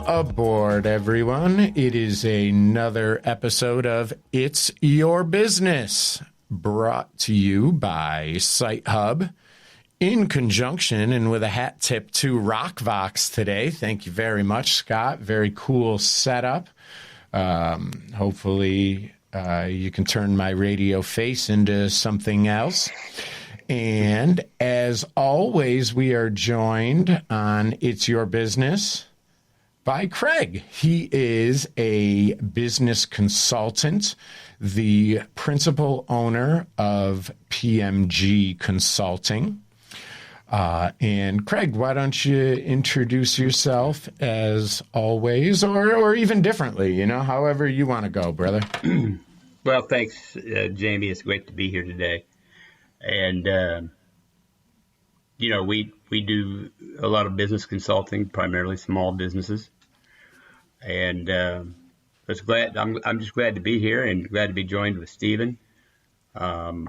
aboard, everyone. It is another episode of It's Your Business, brought to you by Site Hub in conjunction and with a hat tip to Rockvox today. Thank you very much, Scott. Very cool setup. Hopefully you can turn my radio face into something else. And as always, we are joined on It's Your Business by Craig. He is a business consultant, the principal owner of PMG Consulting. And Craig, why don't you introduce yourself as always, or even differently, however you want to go, brother. Well, thanks, Jamie. It's great to be here today. And, we do a lot of business consulting, primarily small businesses. And I'm just glad to be here and glad to be joined with Steven and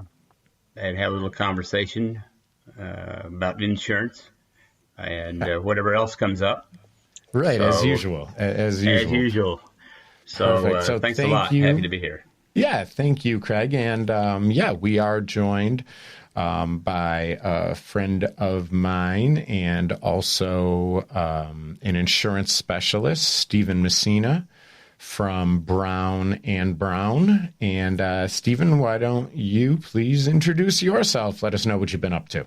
have a little conversation about insurance and whatever else comes up. Right, so, as usual. As usual. So, thanks a lot. Happy to be here. Yeah, thank you, Craig. And we are joined by a friend of mine and also an insurance specialist, Steven Messina from Brown and Brown. And Steven, why don't you please introduce yourself? Let us know what you've been up to.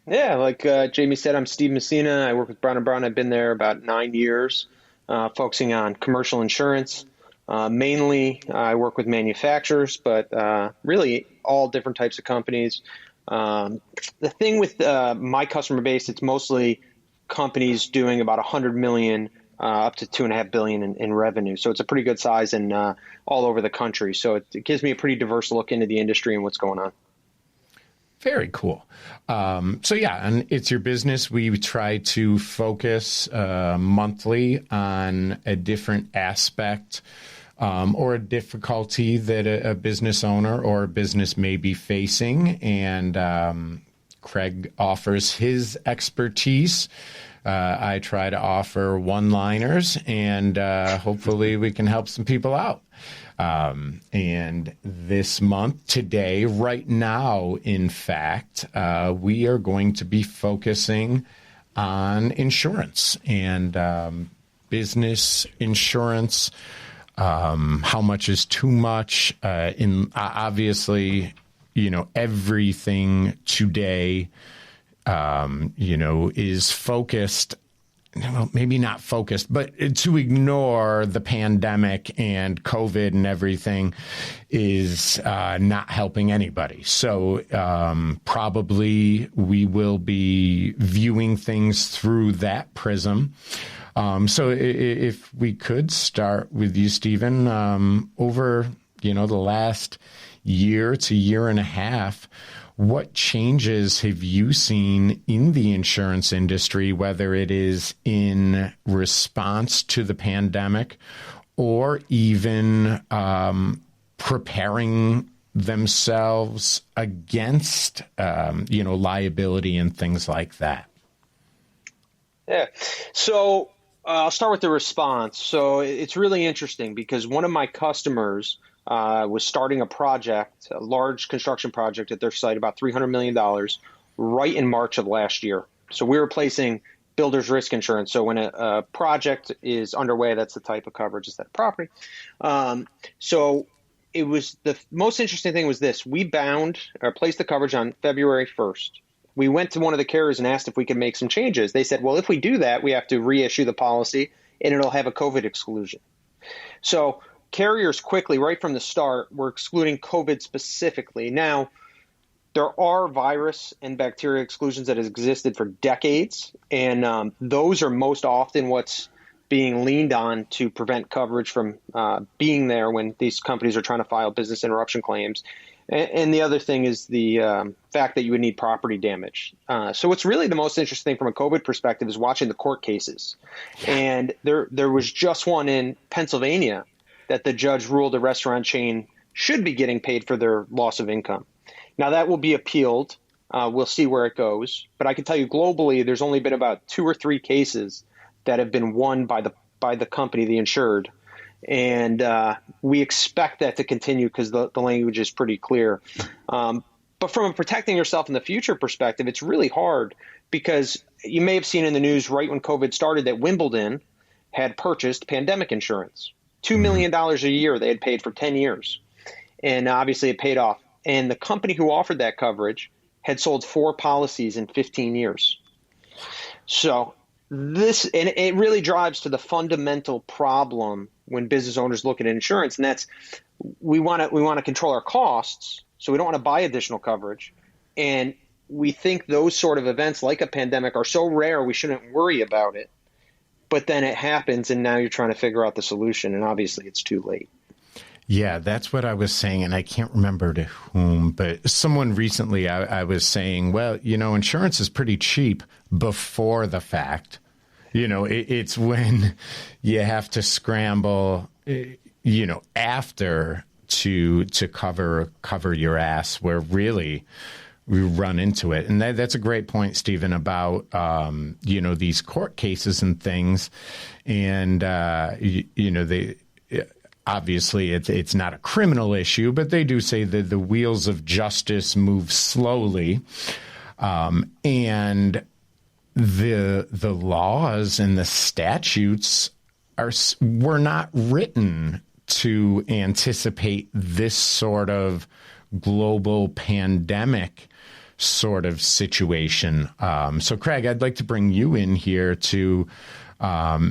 Yeah, like Jamie said, I'm Steve Messina. I work with Brown and Brown. I've been there about 9 years, focusing on commercial insurance. Mainly, I work with manufacturers, but really all different types of companies. The thing with my customer base, it's mostly companies doing about 100 million up to 2.5 billion in revenue. So it's a pretty good size and all over the country. So it gives me a pretty diverse look into the industry and what's going on. Very cool. And It's Your Business. We try to focus monthly on a different aspect or a difficulty that a business owner or a business may be facing. And Craig offers his expertise. I try to offer one-liners, and hopefully we can help some people out. And this month, today, right now, in fact, we are going to be focusing on insurance and business insurance. How much is too much? Obviously, everything today, is focused. Well, maybe not focused, but to ignore the pandemic and COVID and everything is not helping anybody. So probably we will be viewing things through that prism. So if we could start with you, Steven, over, the last year to year and a half, what changes have you seen in the insurance industry, whether it is in response to the pandemic or even preparing themselves against, liability and things like that? Yeah. So I'll start with the response. So it's really interesting because one of my customers was starting a large construction project at their site, about $300 million, right in March of last year. So we were placing builder's risk insurance. So when a project is underway, that's the type of coverage, is that property. So it was the most interesting thing was this. We placed the coverage on February 1st. We went to one of the carriers and asked if we could make some changes. They said, well, if we do that, we have to reissue the policy and it'll have a COVID exclusion. So carriers quickly, right from the start, were excluding COVID specifically. Now, there are virus and bacteria exclusions that have existed for decades, and those are most often what's being leaned on to prevent coverage from being there when these companies are trying to file business interruption claims. And the other thing is the fact that you would need property damage. So what's really the most interesting thing from a COVID perspective is watching the court cases. And there was just one in Pennsylvania that the judge ruled a restaurant chain should be getting paid for their loss of income. Now, that will be appealed. We'll see where it goes. But I can tell you globally, there's only been about 2 or 3 cases that have been won by the by the company, the insured. And we expect that to continue because the language is pretty clear. But from a protecting yourself in the future perspective, it's really hard because you may have seen in the news right when COVID started that Wimbledon had purchased pandemic insurance. $2 million a year they had paid for 10 years. And obviously it paid off. And the company who offered that coverage had sold 4 policies in 15 years. So and it really drives to the fundamental problem when business owners look at insurance, and that's we want to control our costs, so we don't want to buy additional coverage. And we think those sort of events like a pandemic are so rare we shouldn't worry about it. But then it happens, and now you're trying to figure out the solution, and obviously it's too late. Yeah, that's what I was saying, and I can't remember to whom, but someone recently I was saying, well, insurance is pretty cheap before the fact. It's when you have to scramble, after to cover your ass where really we run into it. And that's a great point, Steven, about, these court cases and things. And, they obviously it's not a criminal issue, but they do say that the wheels of justice move slowly. And the laws and the statutes were not written to anticipate this sort of global pandemic sort of situation. So, Craig, I'd like to bring you in here to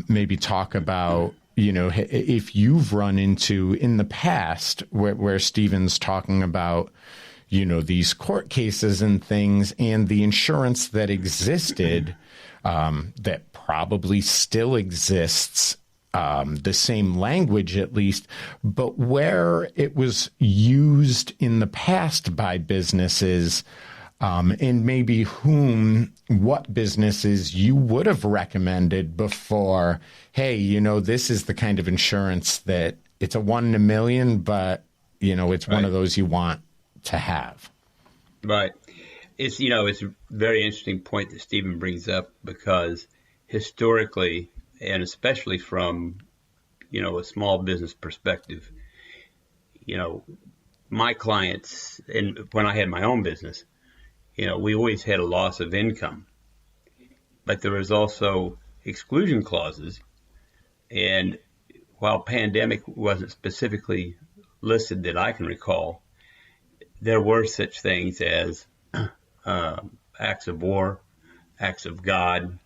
maybe talk about, if you've run into in the past where Steven's talking about, these court cases and things and the insurance that existed, that probably still exists, the same language at least, but where it was used in the past by businesses, and maybe what businesses you would have recommended before, hey, this is the kind of insurance that it's a 1 in a million, but, it's one of those you want to have. Right. It's a very interesting point that Steven brings up because historically, and especially from, a small business perspective, my clients, and when I had my own business, we always had a loss of income, but there was also exclusion clauses. And while pandemic wasn't specifically listed that I can recall, there were such things as acts of war, acts of God,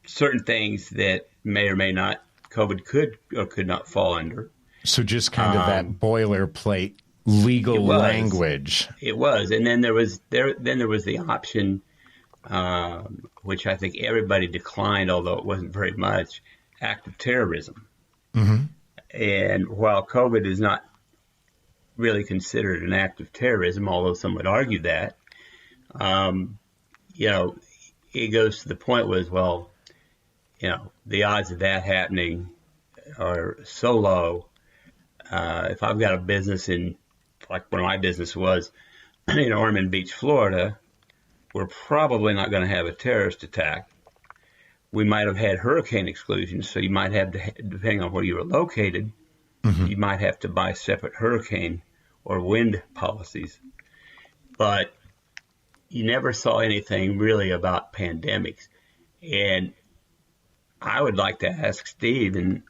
certain things that may or may not COVID could or could not fall under. So just kind of that boilerplate legal language. It was, and then there was the option, which I think everybody declined, although it wasn't very much, act of terrorism. Mm-hmm. And while COVID is not really considered an act of terrorism, although some would argue that, it goes to the point was, well, the odds of that happening are so low. If I've got a business in, like one of my business was in Ormond Beach, Florida, we're probably not going to have a terrorist attack. We might have had hurricane exclusions, so you might have to, depending on where you were located, you might have to buy separate hurricane or wind policies. But you never saw anything really about pandemics. And I would like to ask Steve, and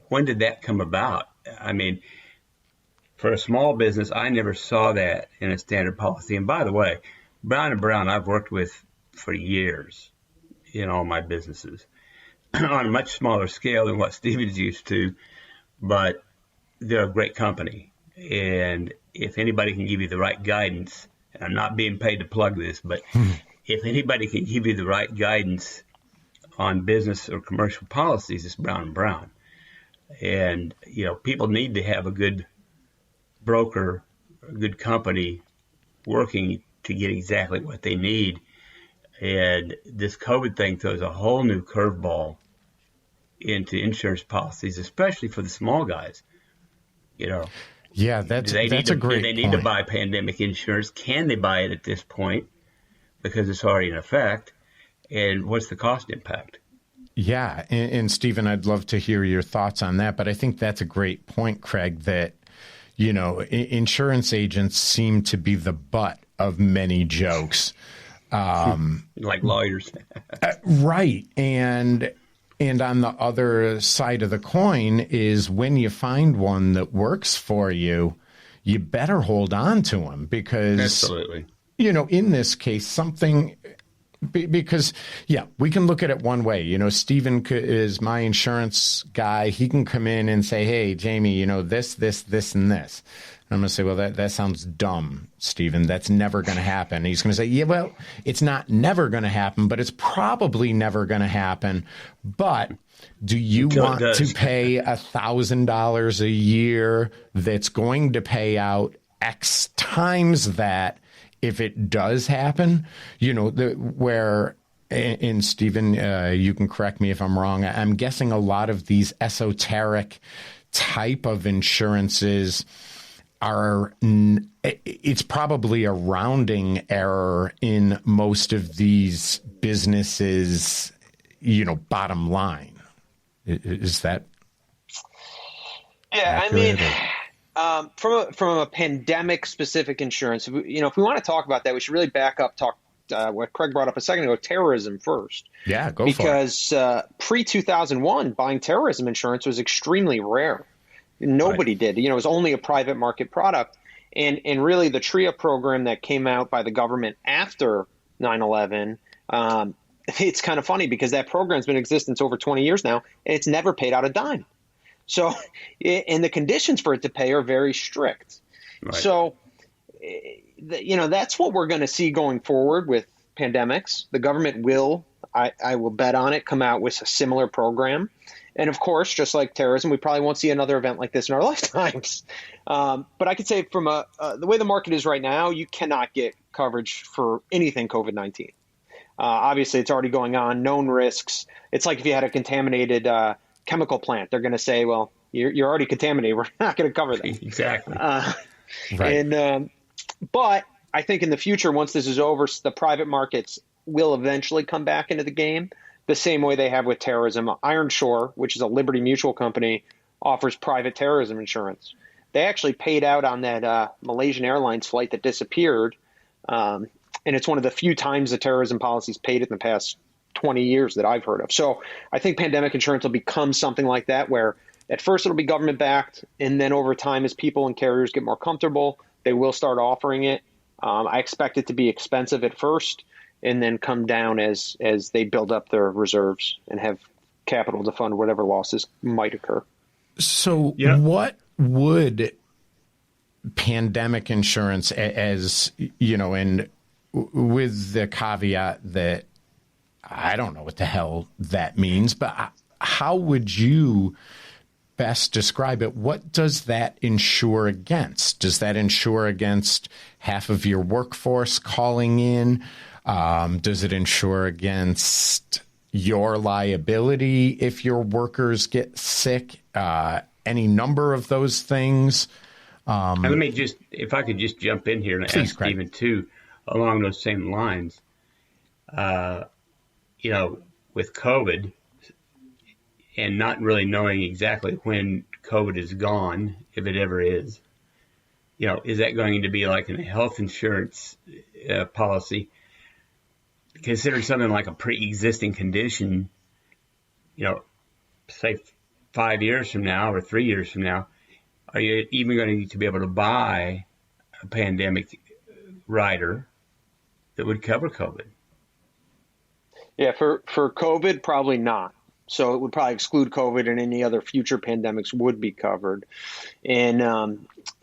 when did that come about? I mean, for a small business, I never saw that in a standard policy. And by the way, Brown & Brown, I've worked with for years in all my businesses on a much smaller scale than what Steven's used to, but they're a great company. And if anybody can give you the right guidance, and I'm not being paid to plug this, but if anybody can give you the right guidance on business or commercial policies, it's Brown & Brown. And, people need to have a good broker, a good company working to get exactly what they need. And this COVID thing throws a whole new curveball into insurance policies, especially for the small guys. Yeah, that's a great point. Do they need to buy pandemic insurance? Can they buy it at this point because it's already in effect? And what's the cost impact? Yeah. And Stephen, I'd love to hear your thoughts on that. But I think that's a great point, Craig, that, insurance agents seem to be the butt of many jokes. Like lawyers. Right. And on the other side of the coin is when you find one that works for you, you better hold on to them because, absolutely, in this case, because, we can look at it one way. Stephen is my insurance guy. He can come in and say, hey, Jamie, this, and this. And I'm going to say, well, that sounds dumb, Stephen. That's never going to happen. He's going to say, yeah, well, it's not never going to happen, but it's probably never going to happen. But do you want to pay $1,000 a year that's going to pay out X times that if it does happen? And Stephen, you can correct me if I'm wrong. I'm guessing a lot of these esoteric type of insurances it's probably a rounding error in most of these businesses, bottom line. Is that? Yeah, accurate? From a pandemic specific insurance, if we want to talk about that, we should really back up, talk what Craig brought up a second ago, terrorism first. Yeah, go for it. Because pre-2001, buying terrorism insurance was extremely rare. Nobody did. It was only a private market product. And really the TRIA program that came out by the government after 9/11, it's kind of funny because that program's been in existence over 20 years now, and it's never paid out a dime. So, and the conditions for it to pay are very strict. Right. So, that's what we're going to see going forward with pandemics. The government will, I will bet on it, come out with a similar program. And of course, just like terrorism, we probably won't see another event like this in our lifetimes. But I could say from the way the market is right now, you cannot get coverage for anything COVID-19. Obviously, it's already going on, known risks. It's like if you had a contaminated chemical plant, they're going to say, well, you're already contaminated. We're not going to cover that. Exactly. Right. But I think in the future, once this is over, the private markets will eventually come back into the game the same way they have with terrorism. Ironshore, which is a Liberty Mutual company, offers private terrorism insurance. They actually paid out on that Malaysian Airlines flight that disappeared. And it's one of the few times the terrorism policy's paid it in the past 20 years that I've heard of. So I think pandemic insurance will become something like that, where at first it'll be government backed. And then over time, as people and carriers get more comfortable, they will start offering it. I expect it to be expensive at first and then come down as they build up their reserves and have capital to fund whatever losses might occur. So what would pandemic insurance, as and with the caveat that I don't know what the hell that means, but how would you best describe it? What does that insure against? Does that insure against half of your workforce calling in? Does it insure against your liability if your workers get sick? Any number of those things? And let me if I could just jump in here and ask Stephen too, along those same lines. With COVID and not really knowing exactly when COVID is gone, if it ever is, is that going to be like in a health insurance policy? Considering something like a pre-existing condition, say 5 years from now or 3 years from now, are you even going to need to be able to buy a pandemic rider that would cover COVID? Yeah, for COVID, probably not. So it would probably exclude COVID, and any other future pandemics would be covered. And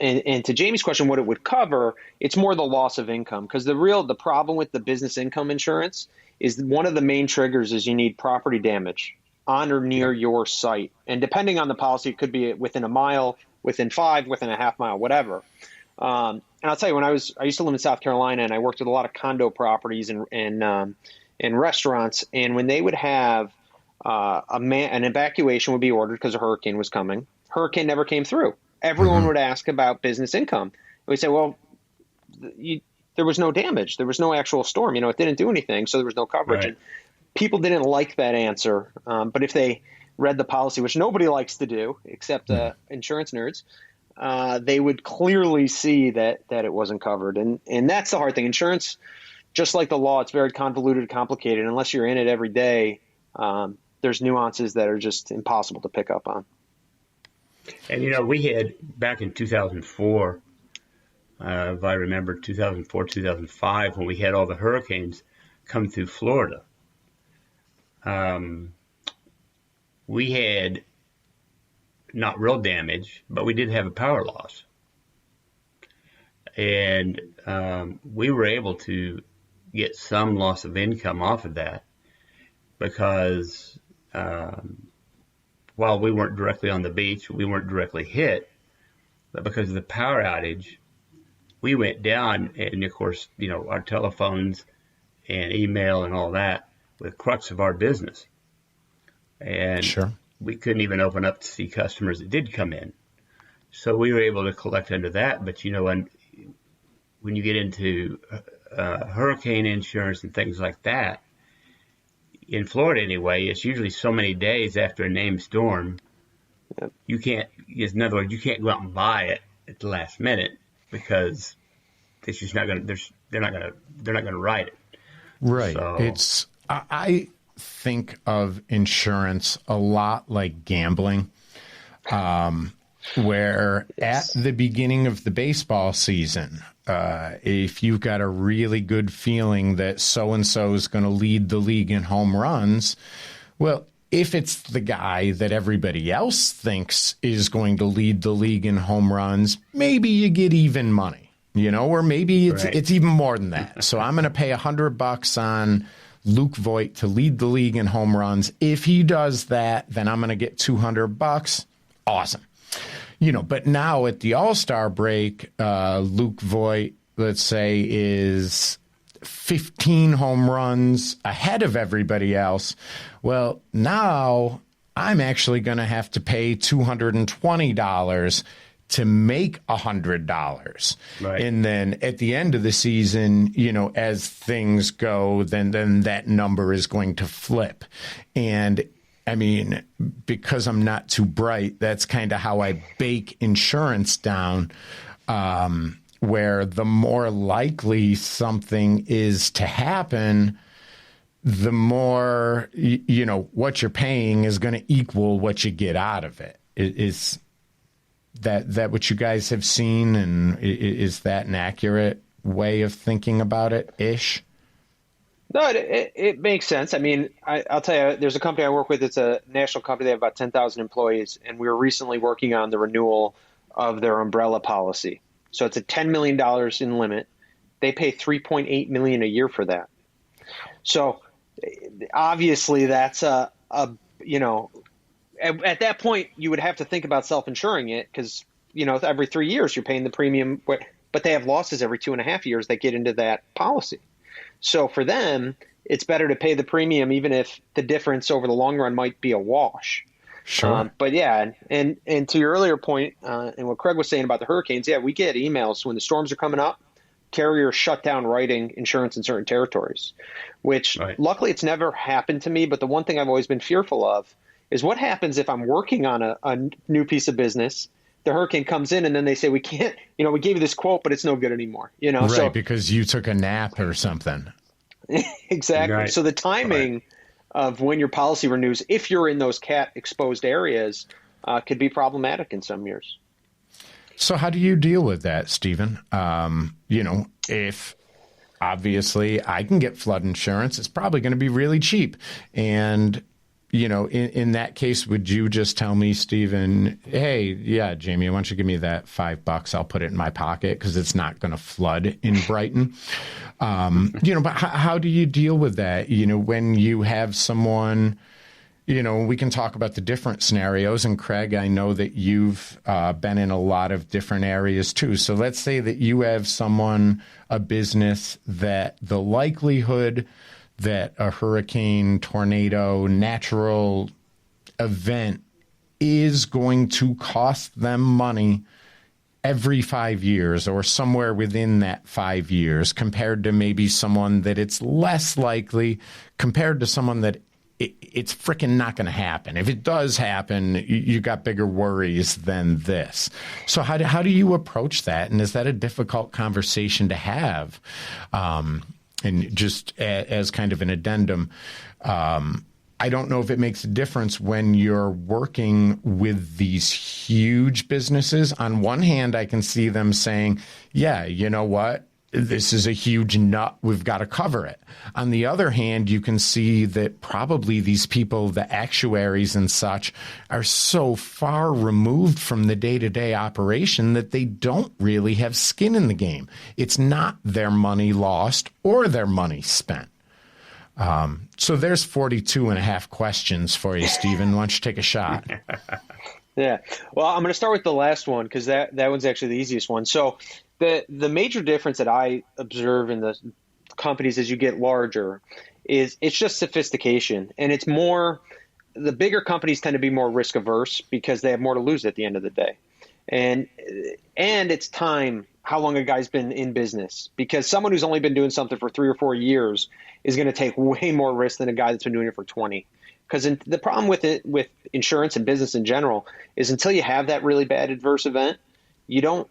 to Jamie's question, what it would cover, it's more the loss of income, because the problem with the business income insurance is one of the main triggers is you need property damage on or near your site. And depending on the policy, it could be within a mile, within 5, within a half mile, whatever. And I'll tell you, I used to live in South Carolina, and I worked with a lot of condo properties and restaurants. And when they would have an evacuation would be ordered because a hurricane was coming. Hurricane never came through. Everyone would ask about business income. We say, well, there was no damage. There was no actual storm. It didn't do anything, so there was no coverage. Right. people didn't like that answer, but if they read the policy, which nobody likes to do except insurance nerds, they would clearly see that it wasn't covered. And that's the hard thing. Insurance, just like the law, it's very convoluted, complicated. Unless you're in it every day, there's nuances that are just impossible to pick up on. And, we had back in 2004, if I remember, 2004, 2005, when we had all the hurricanes come through Florida, we had not real damage, but we did have a power loss. And we were able to get some loss of income off of that because while we weren't directly on the beach, we weren't directly hit, but because of the power outage, we went down, and of course, our telephones and email and all that were the crux of our business. And Sure. we couldn't even open up to see customers that did come in. So we were able to collect under that. But, when you get into hurricane insurance and things like that, in Florida anyway, it's usually so many days after a named storm. Yep. In other words, you can't go out and buy it at the last minute because it's just not going to, they're not going to write it. Right. So, I think of insurance a lot like gambling, where at the beginning of the baseball season, if you've got a really good feeling that so-and-so is going to lead the league in home runs, well, if it's the guy that everybody else thinks is going to lead the league in home runs, maybe you get even money, or maybe it's even more than that. So I'm going to pay $100 on Luke Voigt to lead the league in home runs. If he does that, then I'm going to get $200. Awesome. But now at the All-Star break, Luke Voigt, let's say, is 15 home runs ahead of everybody else. Well, now I'm actually going to have to pay $220 to make $100. Right. And then at the end of the season, as things go, then that number is going to flip. And I mean, because I'm not too bright, that's kind of how I bake insurance down, where the more likely something is to happen, the more, what you're paying is going to equal what you get out of it. Is that what you guys have seen, and is that an accurate way of thinking about it, ish? No, it makes sense. I mean, I'll tell you, there's a company I work with. It's a national company. They have about 10,000 employees, and we were recently working on the renewal of their umbrella policy. So it's a $10 million in limit. They pay $3.8 million a year for that. So obviously that's at that point you would have to think about self-insuring it because, every 3 years you're paying the premium, but they have losses every 2.5 years that get into that policy. So for them, it's better to pay the premium, even if the difference over the long run might be a wash. Sure. But yeah, and to your earlier point, and what Craig was saying about the hurricanes, yeah, we get emails when the storms are coming up. Carriers shut down writing insurance in certain territories, which luckily it's never happened to me. But the one thing I've always been fearful of is what happens if I'm working on a new piece of business. The hurricane comes in and then they say, we can't, we gave you this quote, but it's no good anymore. Right, so, because you took a nap or something. Exactly. Right. So the timing of when your policy renews, if you're in those cat exposed areas, could be problematic in some years. So how do you deal with that, Steven? If obviously I can get flood insurance, it's probably going to be really cheap. And, in that case, would you just tell me, Steven, hey, yeah, Jamie, why don't you give me that $5? I'll put it in my pocket because it's not going to flood in Brighton. But how do you deal with that? When you have someone, we can talk about the different scenarios. And Craig, I know that you've been in a lot of different areas too. So let's say that you have a business that the likelihood that a hurricane, tornado, natural event is going to cost them money every 5 years or somewhere within that 5 years, compared to maybe someone that it's less likely, compared to someone that it's freaking not going to happen. If it does happen, you got bigger worries than this. So how do you approach that? And is that a difficult conversation to have? And just as kind of an addendum, I don't know if it makes a difference when you're working with these huge businesses. On one hand, I can see them saying, yeah, you know what? This is a huge nut. We've got to cover it. On the other hand, you can see that probably these people, the actuaries and such, are so far removed from the day-to-day operation that they don't really have skin in the game. It's not their money lost or their money spent. So there's 42 and a half questions for you, Steven. Why don't you take a shot? Yeah. Well, I'm going to start with the last one because that one's actually the easiest one. So the major difference that I observe in the companies as you get larger is it's just sophistication. And it's more, the bigger companies tend to be more risk averse because they have more to lose at the end of the day. And it's time, how long a guy's been in business, because someone who's only been doing something for 3 or 4 years is going to take way more risk than a guy that's been doing it for 20. Because the problem with insurance and business in general is until you have that really bad adverse event, you don't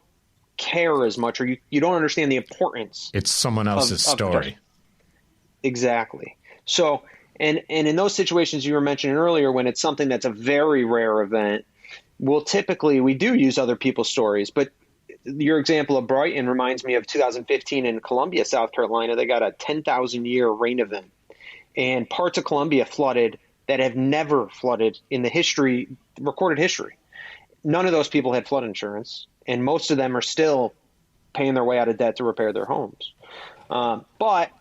care as much, or you don't understand the importance. It's someone else's story. Exactly. So, and in those situations you were mentioning earlier, when it's something that's a very rare event, we do use other people's stories. But your example of Brighton reminds me of 2015 in Columbia, South Carolina. They got a 10,000-year rain event, and parts of Columbia flooded that have never flooded in the recorded history. None of those people had flood insurance, and most of them are still paying their way out of debt to repair their homes. But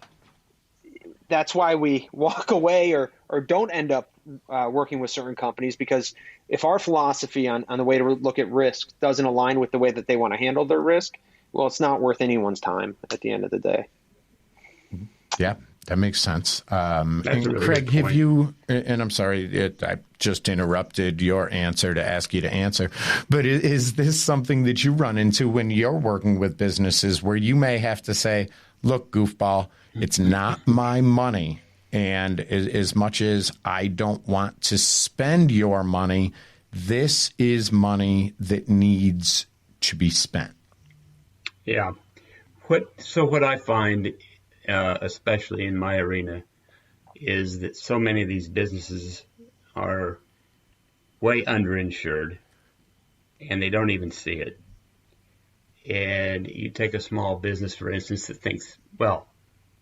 that's why we walk away or don't end up working with certain companies, because if our philosophy on the way to look at risk doesn't align with the way that they want to handle their risk, well, it's not worth anyone's time at the end of the day. Yeah, that makes sense. That's a really Craig, good point. have you, and I'm sorry, I just interrupted your answer to ask you to answer, but is this something that you run into when you're working with businesses where you may have to say, look, goofball, it's not my money. And as much as I don't want to spend your money, this is money that needs to be spent. Yeah. What I find, especially in my arena, is that so many of these businesses are way underinsured, and they don't even see it. And you take a small business, for instance, that thinks, well,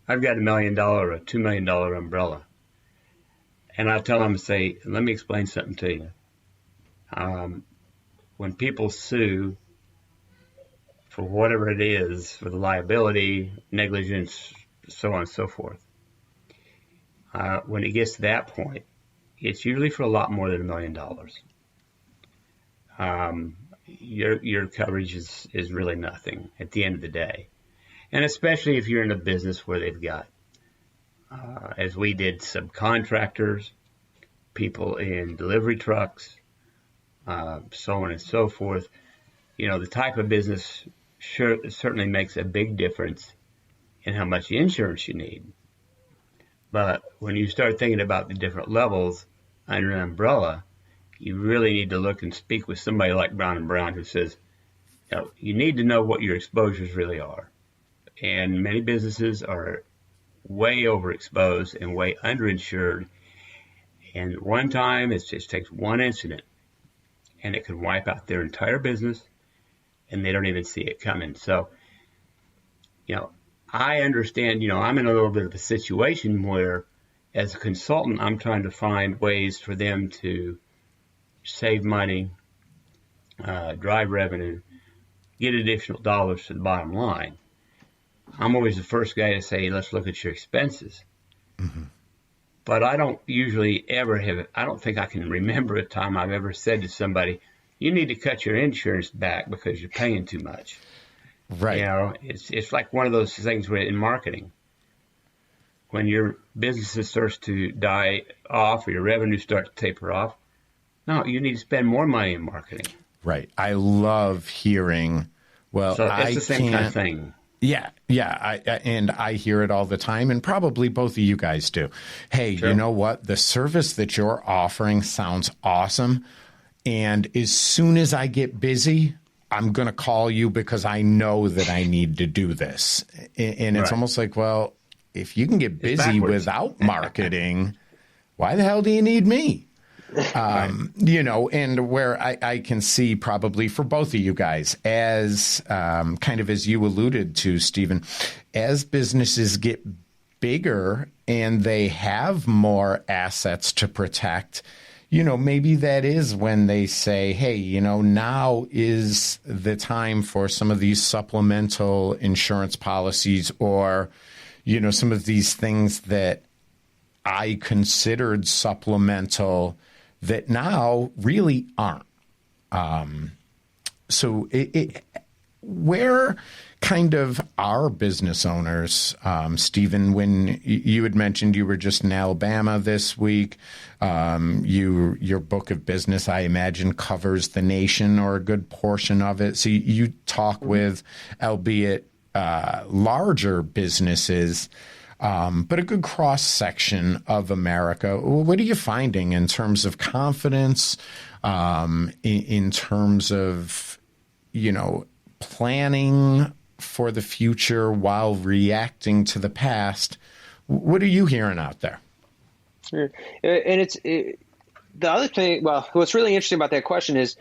I've got $1 million or a $2 million umbrella. And I tell them, say, let me explain something to you. When people sue for whatever it is, for the liability, negligence, so on and so forth, when it gets to that point, it's usually for a lot more than $1 million. Your coverage is really nothing at the end of the day. And especially if you're in a business where they've got, as we did, subcontractors, people in delivery trucks, so on and so forth. You know, the type of business certainly makes a big difference in how much insurance you need. But when you start thinking about the different levels under an umbrella, you really need to look and speak with somebody like Brown & Brown, who says, you need to know what your exposures really are. And many businesses are way overexposed and way underinsured. And one time, it just takes one incident, and it can wipe out their entire business, and they don't even see it coming. So, I understand, I'm in a little bit of a situation where, as a consultant, I'm trying to find ways for them to save money, drive revenue, get additional dollars to the bottom line. I'm always the first guy to say, let's look at your expenses. Mm-hmm. But I don't usually I don't think I can remember a time I've ever said to somebody, you need to cut your insurance back because you're paying too much. Right. It's like one of those things where in marketing, when your business starts to die off or your revenue starts to taper off, no, you need to spend more money in marketing. Right. I love hearing Well, So it's the same kind of thing. Yeah, yeah, and I hear it all the time, and probably both of you guys do. Hey, Sure. you know what? The service that you're offering sounds awesome, and as soon as I get busy, I'm going to call you because I know that I need to do this. And it's Right. almost like, well, if you can get busy backwards. without marketing, why the hell do you need me? You know, and where I can see probably for both of you guys, as kind of as you alluded to, Steven, as businesses get bigger and they have more assets to protect, you know, maybe that is when they say, hey, you know, now is the time for some of these supplemental insurance policies, or, you know, some of these things that I considered supplemental that now really aren't. So where kind of are business owners, Steven, when you had mentioned you were just in Alabama this week, your book of business, I imagine, covers the nation or a good portion of it. So you talk with, albeit larger businesses, but a good cross section of America. What are you finding in terms of confidence, in terms of, you know, planning for the future while reacting to the past? What are you hearing out there? And the other thing, well, what's really interesting about that question is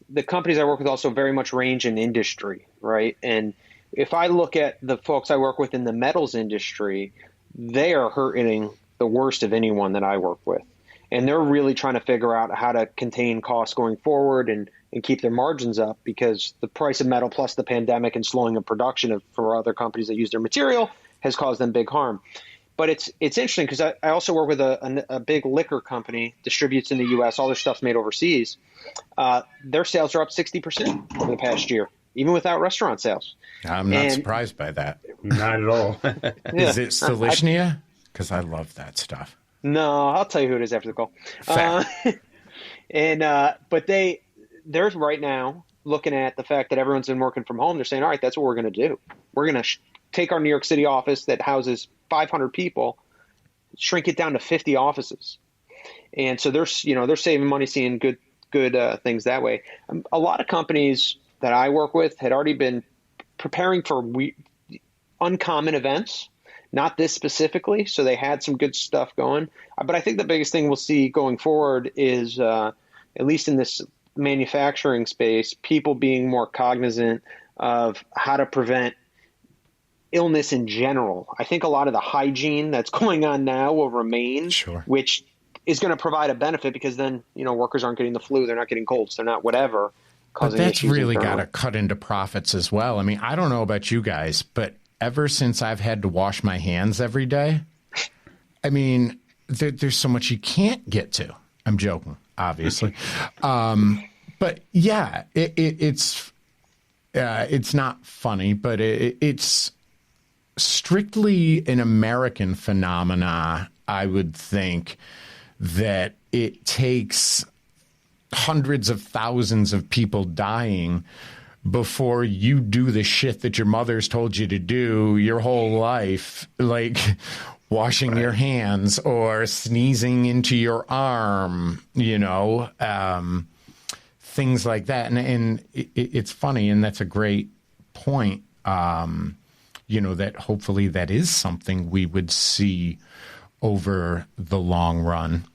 the companies I work with also very much range in industry, right? And if I look at the folks I work with in the metals industry, they are hurting the worst of anyone that I work with. And they're really trying to figure out how to contain costs going forward and keep their margins up, because the price of metal plus the pandemic and slowing of production for other companies that use their material has caused them big harm. But it's interesting because I also work with a big liquor company, distributes in the U.S. All their stuff's made overseas. Their sales are up 60% over the past year, even without restaurant sales. I'm not surprised by that. Not at all. Is it Stolishnia? Because I love that stuff. No, I'll tell you who it is after the call. But they're right now looking at the fact that everyone's been working from home. They're saying, all right, that's what we're going to do. We're going to take our New York City office that houses 500 people, shrink it down to 50 offices. And so they're saving money, seeing good things that way. A lot of companies that I work with had already been preparing for uncommon events, not this specifically. So they had some good stuff going. But I think the biggest thing we'll see going forward is, at least in this manufacturing space, people being more cognizant of how to prevent illness in general. I think a lot of the hygiene that's going on now will remain, Sure. which is going to provide a benefit, because then, you know, workers aren't getting the flu, they're not getting colds, they're not whatever. But that's really got to cut into profits as well. I mean, I don't know about you guys, but ever since I've had to wash my hands every day, I mean, there's so much you can't get to. I'm joking, obviously. But yeah, it's not funny, but it's strictly an American phenomena, I would think, that it takes hundreds of thousands of people dying before you do the shit that your mother's told you to do your whole life, like washing your hands or sneezing into your arm, you know, things like that. And it's funny, and that's a great point, you know, that hopefully that is something we would see over the long run.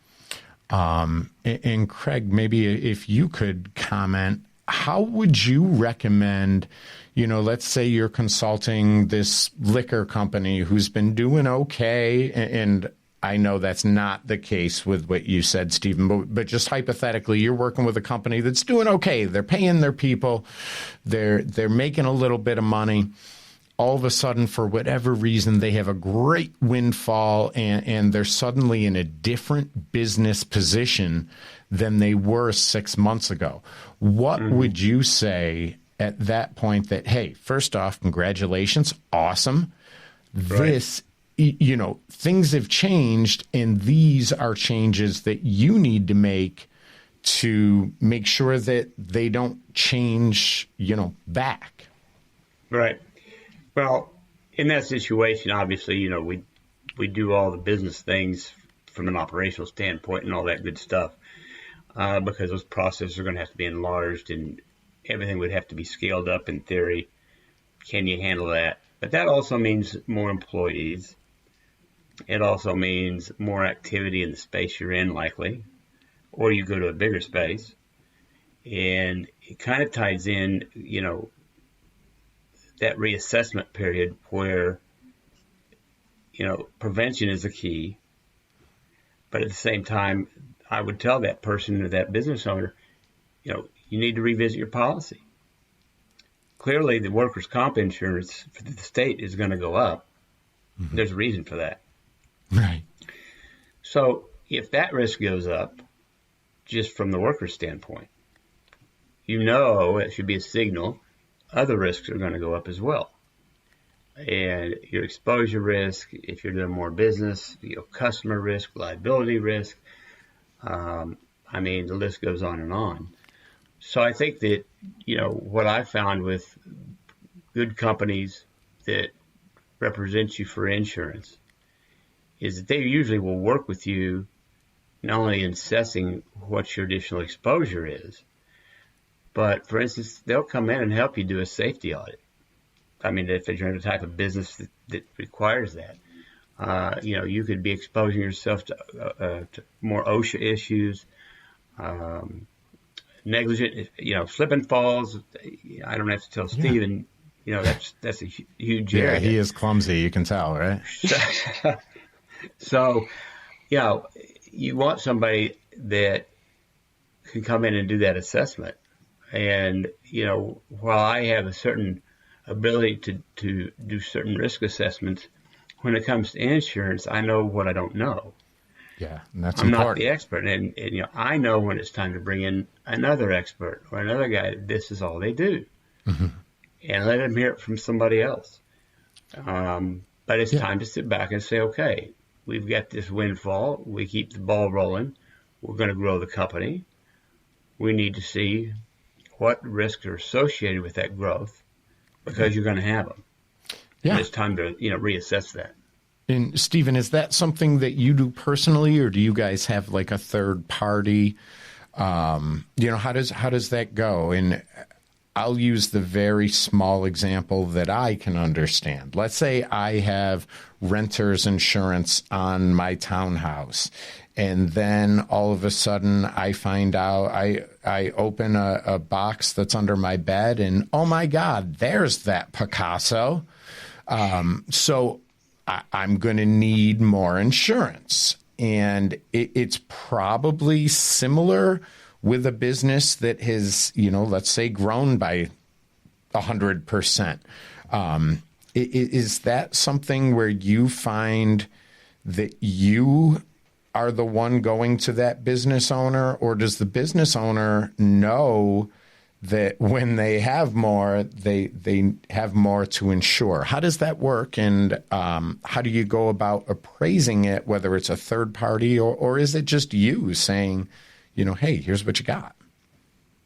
And Craig, maybe if you could comment, how would you recommend, you know, let's say you're consulting this liquor company who's been doing okay, and I know that's not the case with what you said, Steven, but just hypothetically, you're working with a company that's doing okay. They're paying their people. They're making a little bit of money. All of a sudden, for whatever reason, they have a great windfall, and they're suddenly in a different business position than they were 6 months ago. What would you say at that point that, hey, first off, congratulations, awesome. Right. This, you know, things have changed, and these are changes that you need to make to make sure that they don't change, you know, back. Right. Well, in that situation, obviously, we do all the business things from an operational standpoint and all that good stuff, because those processes are going to have to be enlarged and everything would have to be scaled up in theory. Can you handle that? But that also means more employees. It also means more activity in the space you're in, likely, or you go to a bigger space. And it kind of ties in, that reassessment period where, prevention is the key. But at the same time, I would tell that person or that business owner, you need to revisit your policy. Clearly, the workers' comp insurance for the state is going to go up. Mm-hmm. There's a reason for that. Right. So if that risk goes up, just from the worker's standpoint, it should be a signal other risks are going to go up as well. And your exposure risk, if you're doing more business, customer risk, liability risk, the list goes on and on. So I think that, what I found with good companies that represent you for insurance is that they usually will work with you not only in assessing what your additional exposure is, but, for instance, they'll come in and help you do a safety audit. If you're in a type of business that requires that. You could be exposing yourself to more OSHA issues, negligent, slip and falls. I don't have to tell Steven, that's a huge area. Yeah, he is clumsy, you can tell, right? So, you want somebody that can come in and do that assessment. And, while I have a certain ability to do certain risk assessments, when it comes to insurance, I know what I don't know. Yeah, and that's I'm important. Not the expert. And I know when it's time to bring in another expert or another guy. This is all they do. Mm-hmm. And let them hear it from somebody else. But it's time to sit back and say, okay, we've got this windfall. We keep the ball rolling. We're going to grow the company. We need to see what risks are associated with that growth, because you're going to have them. Yeah. And it's time to, reassess that. And Steven, is that something that you do personally, or do you guys have like a third party? How does that go? And I'll use the very small example that I can understand. Let's say I have renter's insurance on my townhouse, and then all of a sudden I find out I open a box that's under my bed, and oh my God, there's that Picasso. So I'm going to need more insurance. And it's probably similar with a business that has, let's say grown by 100%. Is that something where you find that you are the one going to that business owner, or does the business owner know that when they have more, they have more to insure? How does that work, and how do you go about appraising it, whether it's a third party or is it just you saying, hey, here's what you got?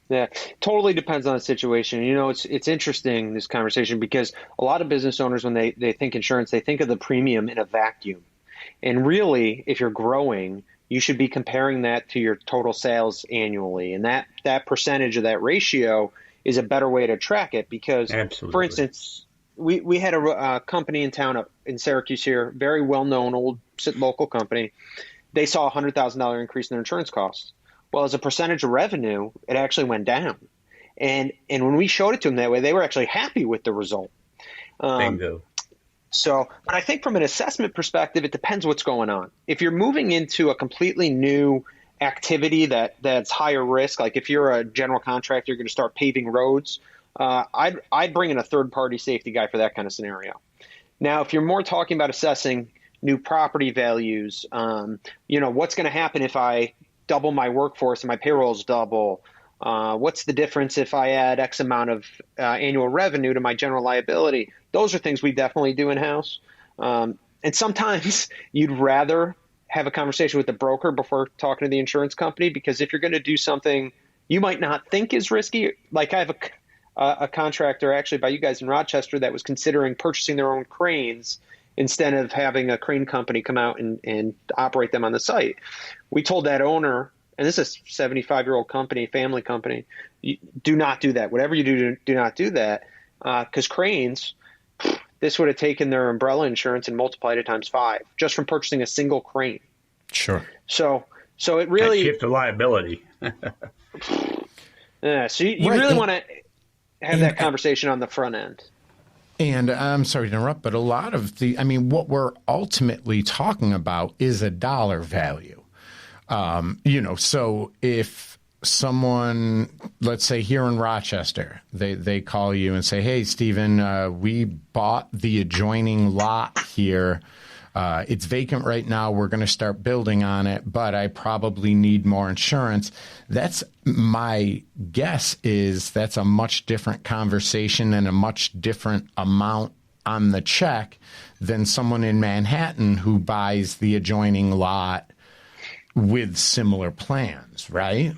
Yeah, totally depends on the situation. It's interesting, this conversation, because a lot of business owners, when they think insurance, they think of the premium in a vacuum. And really, if you're growing, you should be comparing that to your total sales annually. And that percentage of that ratio is a better way to track it, because, Absolutely. For instance, we had a company in town in Syracuse here, very well-known, old local company. They saw a $100,000 increase in their insurance costs. Well, as a percentage of revenue, it actually went down. And when we showed it to them that way, they were actually happy with the result. Bingo. So, but I think from an assessment perspective, it depends what's going on. If you're moving into a completely new activity that's higher risk, like if you're a general contractor, you're going to start paving roads, I'd bring in a third-party safety guy for that kind of scenario. Now, if you're more talking about assessing new property values, what's going to happen if I double my workforce and my payroll's double? What's the difference if I add X amount of annual revenue to my general liability? Those are things we definitely do in-house. And sometimes you'd rather have a conversation with the broker before talking to the insurance company, because if you're going to do something you might not think is risky, like I have a contractor actually by you guys in Rochester that was considering purchasing their own cranes instead of having a crane company come out and operate them on the site. We told that owner, and this is a 75-year-old company, family company, do not do that. Whatever you do not do that, because cranes, this would have taken their umbrella insurance and multiplied it times 5 just from purchasing a single crane. Sure. So it really shift the liability. Yeah, so you really want to have that conversation on the front end. And I'm sorry to interrupt, but a lot of what we're ultimately talking about is a dollar value. So if someone, let's say here in Rochester, they call you and say, hey, Steven, we bought the adjoining lot here. It's vacant right now. We're going to start building on it, but I probably need more insurance. That's my guess is that's a much different conversation and a much different amount on the check than someone in Manhattan who buys the adjoining lot with similar plans, right?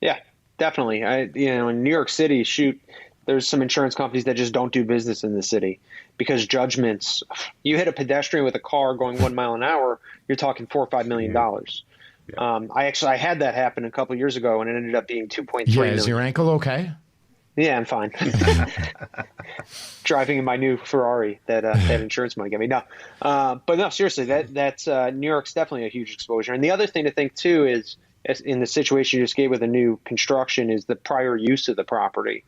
Yeah, definitely. In New York City, there's some insurance companies that just don't do business in the city because judgments. You hit a pedestrian with a car going 1 mile an hour, you're talking $4 or $5 million. Yeah. I had that happen a couple of years ago, and it ended up being $2.3 million. Is your ankle okay? Yeah, I'm fine. Driving in my new Ferrari that insurance might get me. No, but no, seriously, that's New York's definitely a huge exposure. And the other thing to think too is, in the situation you just gave with a new construction, is the prior use of the property,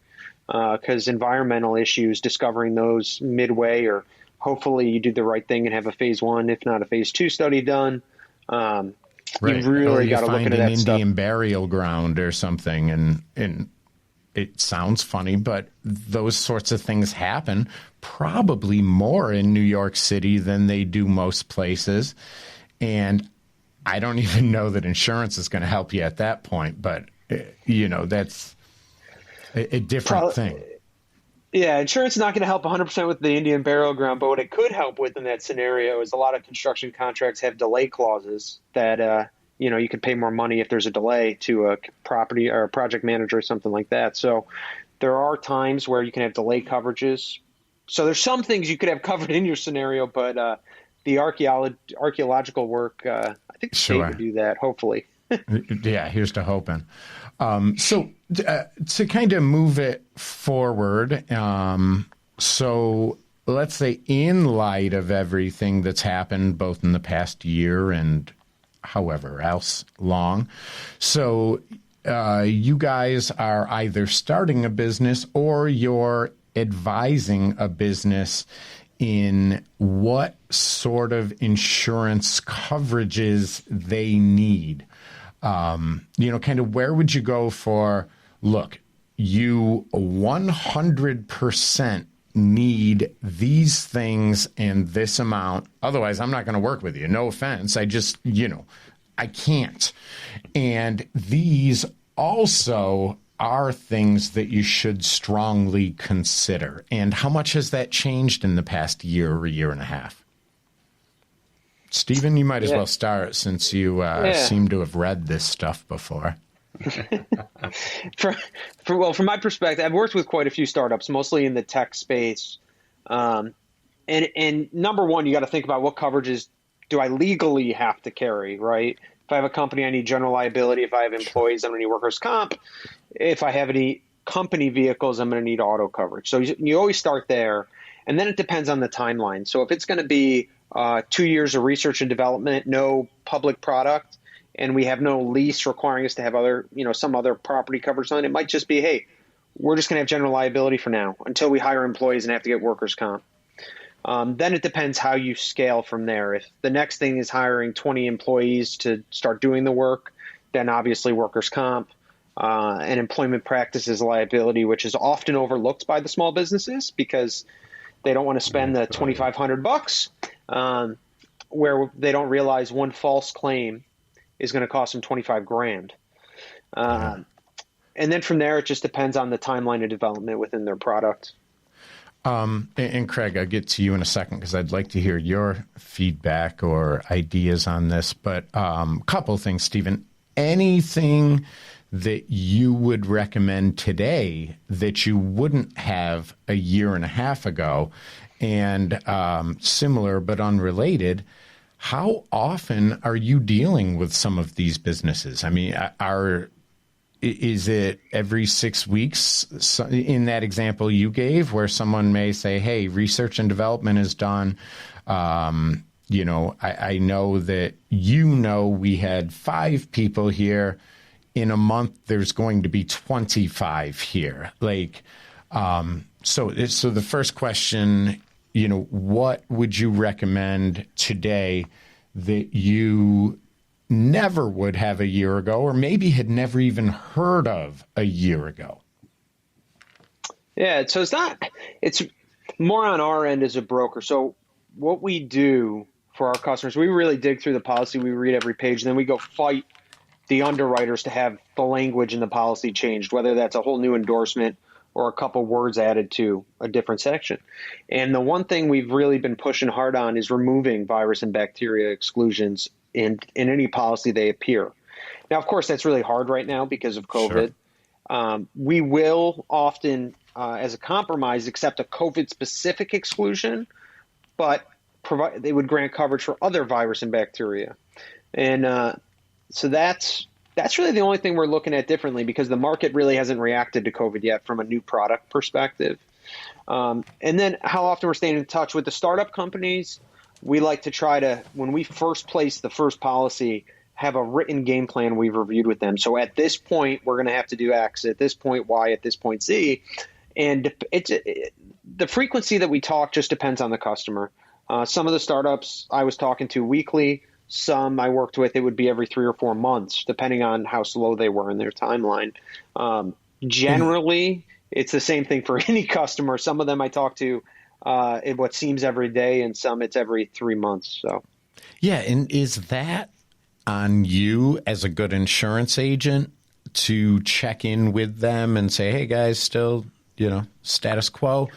because environmental issues, discovering those midway, or hopefully you do the right thing and have a phase 1, if not a phase 2 study done. Right. You really got to look into that stuff. An Indian burial ground or something, and it sounds funny, but those sorts of things happen probably more in New York City than they do most places. And I don't even know that insurance is going to help you at that point, but that's a different thing. Yeah, insurance is not going to help 100% with the Indian burial ground, but what it could help with in that scenario is a lot of construction contracts have delay clauses that you could pay more money if there's a delay to a property or a project manager or something like that. So there are times where you can have delay coverages. So there's some things you could have covered in your scenario, but the archaeological work, I think the state would do that, hopefully. Yeah, here's to hoping. So to kind of move it forward, so let's say in light of everything that's happened both in the past year and however else long, so you guys are either starting a business or you're advising a business in what sort of insurance coverages they need. Kind of where would you go for, look, you 100% need these things and this amount. Otherwise, I'm not going to work with you. No offense. I just, I can't. And these also are things that you should strongly consider. And how much has that changed in the past year or year and a half? Steven, you might as well start since you seem to have read this stuff before. From my perspective, I've worked with quite a few startups, mostly in the tech space. And number one, you got to think about what coverages do I legally have to carry, right? If I have a company, I need general liability. If I have employees, I'm going to need workers' comp. If I have any company vehicles, I'm going to need auto coverage. So you always start there. And then it depends on the timeline. So if it's going to be 2 years of research and development, no public product, and we have no lease requiring us to have some other property coverage on it, might just be, hey, we're just going to have general liability for now until we hire employees and have to get workers' comp. Then it depends how you scale from there. If the next thing is hiring 20 employees to start doing the work, then obviously workers' comp and employment practices liability, which is often overlooked by the small businesses because they don't want to spend the $2,500 where they don't realize one false claim is going to cost them $25,000. And then from there, it just depends on the timeline of development within their product. And Craig, I'll get to you in a second because I'd like to hear your feedback or ideas on this. But a couple of things, Steven. Anything that you would recommend today that you wouldn't have a year and a half ago? And similar but unrelated, how often are you dealing with some of these businesses? I mean, is it every 6 weeks in that example you gave where someone may say, hey, research and development is done. I know that we had 5 people here. In a month, there's going to be 25 here. So the first question, what would you recommend today that you never would have a year ago, or maybe had never even heard of a year ago? Yeah, so it's more on our end as a broker. So what we do for our customers, we really dig through the policy, we read every page, and then we go fight the underwriters to have the language in the policy changed, whether that's a whole new endorsement or a couple words added to a different section. And the one thing we've really been pushing hard on is removing virus and bacteria exclusions in any policy they appear. Now, of course, that's really hard right now because of COVID. Sure. We will often, as a compromise, accept a COVID-specific exclusion, but they would grant coverage for other virus and bacteria. And so that's really the only thing we're looking at differently, because the market really hasn't reacted to COVID yet from a new product perspective. And then how often we're staying in touch with the startup companies. We like to try to, when we first place the first policy, have a written game plan we've reviewed with them. So at this point, we're going to have to do X, at this point, Y, at this point, Z. And the frequency that we talk just depends on the customer. Some of the startups I was talking to weekly, some I worked with, it would be every 3 or 4 months, depending on how slow they were in their timeline. Generally, it's the same thing for any customer. Some of them I talk to what seems every day, and some it's every 3 months. So, yeah, and is that on you as a good insurance agent to check in with them and say, hey, guys, still, status quo?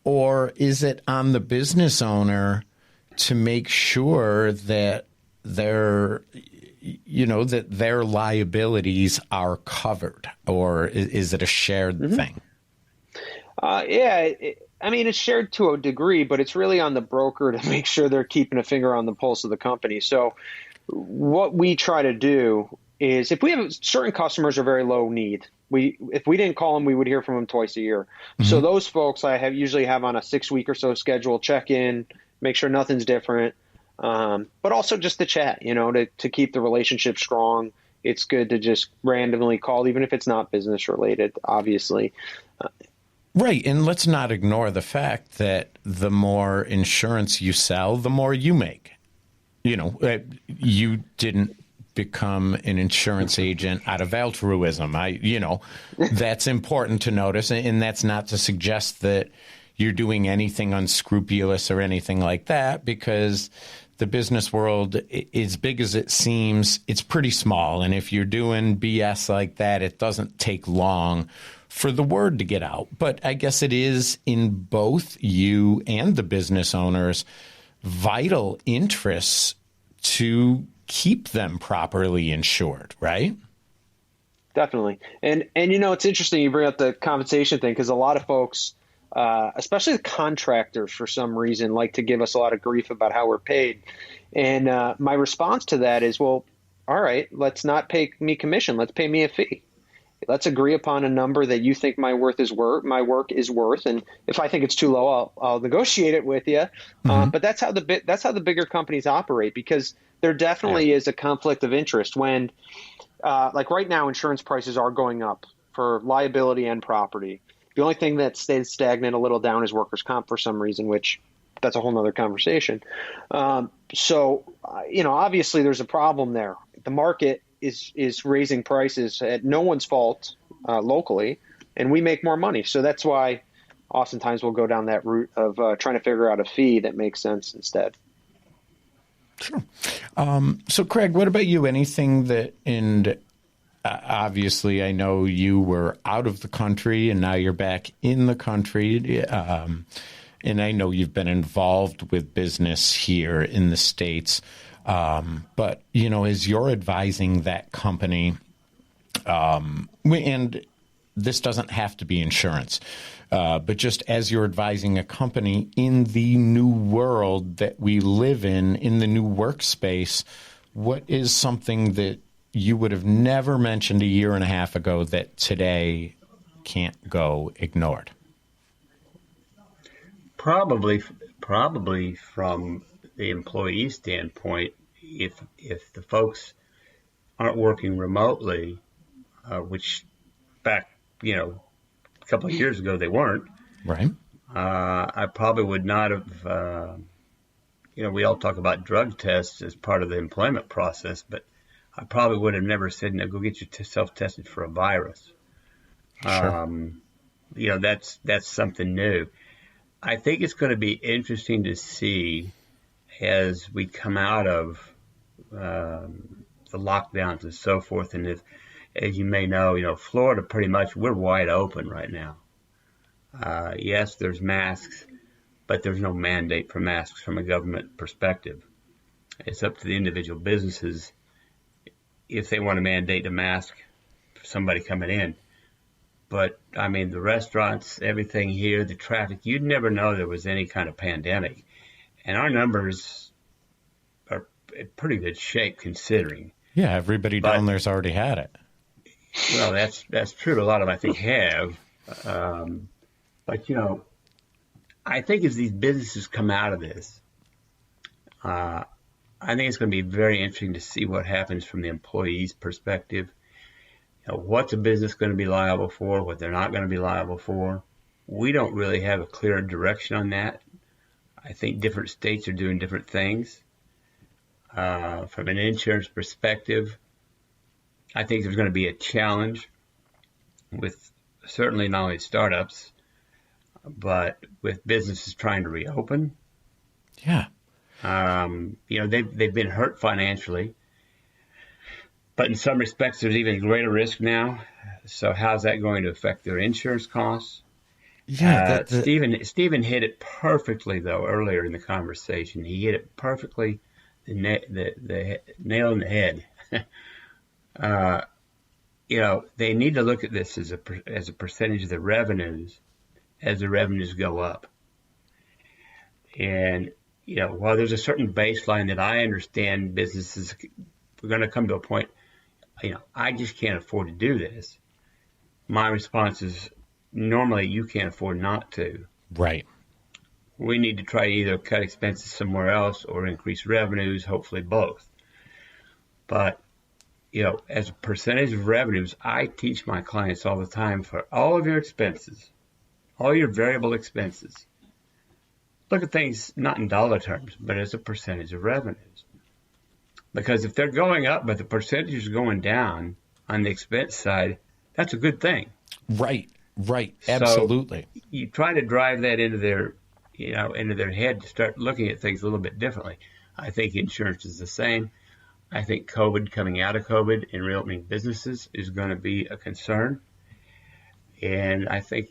Or is it on the business owner to make sure that their liabilities are covered? Or is it a shared thing? It's shared to a degree, but it's really on the broker to make sure they're keeping a finger on the pulse of the company. So what we try to do is, if we have certain customers are very low need, if we didn't call them, we would hear from them twice a year. Mm-hmm. So those folks I usually have on a 6 week or so schedule, check in, make sure nothing's different. But also just to chat, to keep the relationship strong. It's good to just randomly call, even if it's not business related, obviously. Right. And let's not ignore the fact that the more insurance you sell, the more you make. You didn't become an insurance agent out of altruism. That's important to notice. And that's not to suggest that you're doing anything unscrupulous or anything like that, because the business world, as big as it seems, it's pretty small. And if you're doing BS like that, it doesn't take long for the word to get out. But I guess it is in both you and the business owners' vital interests to keep them properly insured, right? Definitely. And it's interesting you bring up the compensation thing, because a lot of folks, especially the contractors, for some reason, like to give us a lot of grief about how we're paid. And my response to that is, well, all right, let's not pay me commission. Let's pay me a fee. Let's agree upon a number that you think my work is worth. And if I think it's too low, I'll negotiate it with you. Mm-hmm. But that's how the bigger companies operate, because there definitely is a conflict of interest when, like right now, insurance prices are going up for liability and property. The only thing that stays stagnant a little down is workers' comp for some reason, which that's a whole nother conversation. So obviously there's a problem there. The market is raising prices at no one's fault locally, and we make more money. So that's why oftentimes we'll go down that route of trying to figure out a fee that makes sense instead. Sure. So Craig, what about you? Anything that, and obviously I know you were out of the country and now you're back in the country. And I know you've been involved with business here in the States. But, as you're advising that company, And this doesn't have to be insurance, but just as you're advising a company in the new world that we live in the new workspace, what is something that you would have never mentioned a year and a half ago that today can't go ignored? Probably from the employee standpoint, if the folks aren't working remotely, which back, a couple of years ago they weren't. Right. I probably would not have, we all talk about drug tests as part of the employment process, but I probably would have never said, no, go get yourself tested for a virus. Sure. That's something new. I think it's going to be interesting to see as we come out of the lockdowns and so forth. And as you may know, Florida, pretty much, we're wide open right now. Yes, there's masks, but there's no mandate for masks from a government perspective. It's up to the individual businesses if they want to mandate a mask for somebody coming in. But, I mean, the restaurants, everything here, the traffic, you'd never know there was any kind of pandemic. And our numbers are in pretty good shape considering. Yeah, everybody down there's already had it. Well, that's true. A lot of them, I think, have. But, I think as these businesses come out of this, I think it's going to be very interesting to see what happens from the employee's perspective. What's a business going to be liable for, what they're not going to be liable for. We don't really have a clear direction on that. I think different states are doing different things. From an insurance perspective, I think there's going to be a challenge with certainly not only startups, but with businesses trying to reopen. Yeah. They've been hurt financially. But in some respects, there's even greater risk now. So how's that going to affect their insurance costs? Yeah, Steven hit it perfectly, though, earlier in the conversation. He hit it perfectly, the nail in the head. They need to look at this as a percentage of the revenues as the revenues go up. And, while there's a certain baseline that I understand businesses are going to come to a point, I just can't afford to do this. My response is, normally you can't afford not to. Right. We need to try to either cut expenses somewhere else or increase revenues, hopefully both. But, as a percentage of revenues, I teach my clients all the time, for all of your expenses, all your variable expenses, look at things not in dollar terms, but as a percentage of revenues. Because if they're going up, but the percentage is going down on the expense side, that's a good thing. Right. Absolutely. So you try to drive that into their head to start looking at things a little bit differently. I think insurance is the same. I think coming out of COVID and reopening businesses is going to be a concern. And I think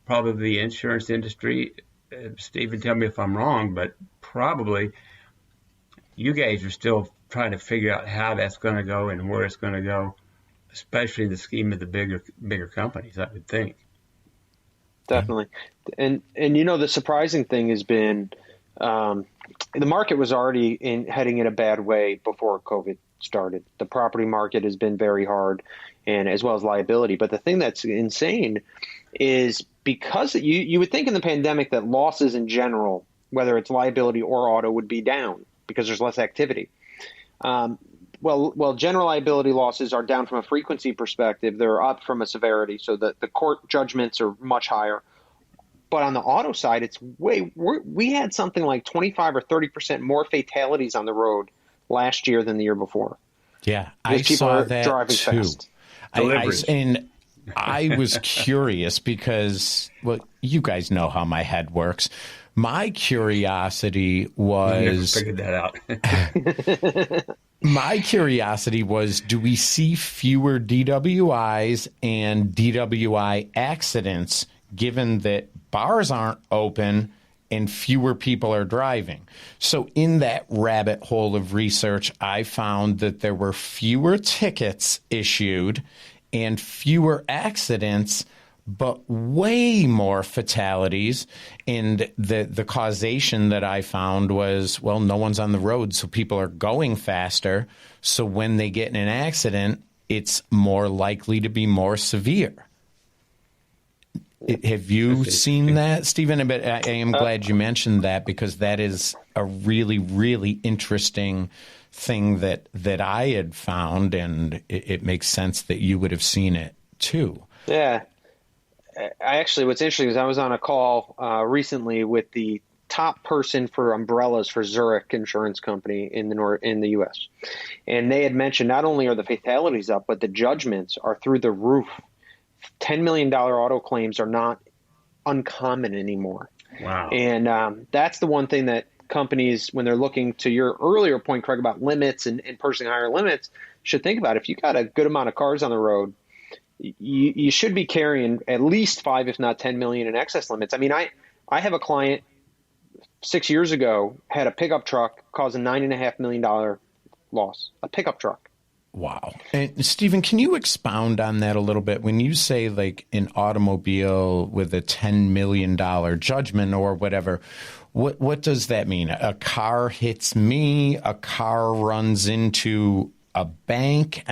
probably the insurance industry, Steven, tell me if I'm wrong, but probably you guys are still trying to figure out how that's going to go and where it's going to go, especially in the scheme of the bigger companies, I would think. Definitely. And the surprising thing has been the market was already heading in a bad way before COVID started. The property market has been very hard, and as well as liability. But the thing that's insane is because you would think in the pandemic that losses in general, whether it's liability or auto, would be down because there's less activity. Well, general liability losses are down from a frequency perspective. They're up from a severity, so the court judgments are much higher. But on the auto side, we had something like 25 or 30% more fatalities on the road last year than the year before. Yeah, I saw that driving too. fast. I was curious because, well, you guys know how my head works. My curiosity was... I never figured that out. My curiosity was, do we see fewer DWIs and DWI accidents given that bars aren't open and fewer people are driving. So in that rabbit hole of research, I found that there were fewer tickets issued and fewer accidents, but way more fatalities. And the causation that I found was, well, no one's on the road, so people are going faster. So when they get in an accident, it's more likely to be more severe. Have you seen that, Stephen? But I am glad you mentioned that, because that is a really, really interesting thing that I had found, and it makes sense that you would have seen it too. Yeah. What's interesting is I was on a call recently with the top person for umbrellas for Zurich Insurance Company in the U.S. And they had mentioned not only are the fatalities up, but the judgments are through the roof. $10 million auto claims are not uncommon anymore. Wow. And that's the one thing that companies, when they're looking to your earlier point, Craig, about limits and purchasing higher limits, should think about. If you got a good amount of cars on the road, you should be carrying at least 5, if not 10 million in excess limits. I mean, I have a client 6 years ago had a pickup truck cause a $9.5 million loss, a pickup truck. Wow. And Stephen, can you expound on that a little bit? When you say like an automobile with a $10 million judgment or whatever, what does that mean? A car hits me, a car runs into a bank?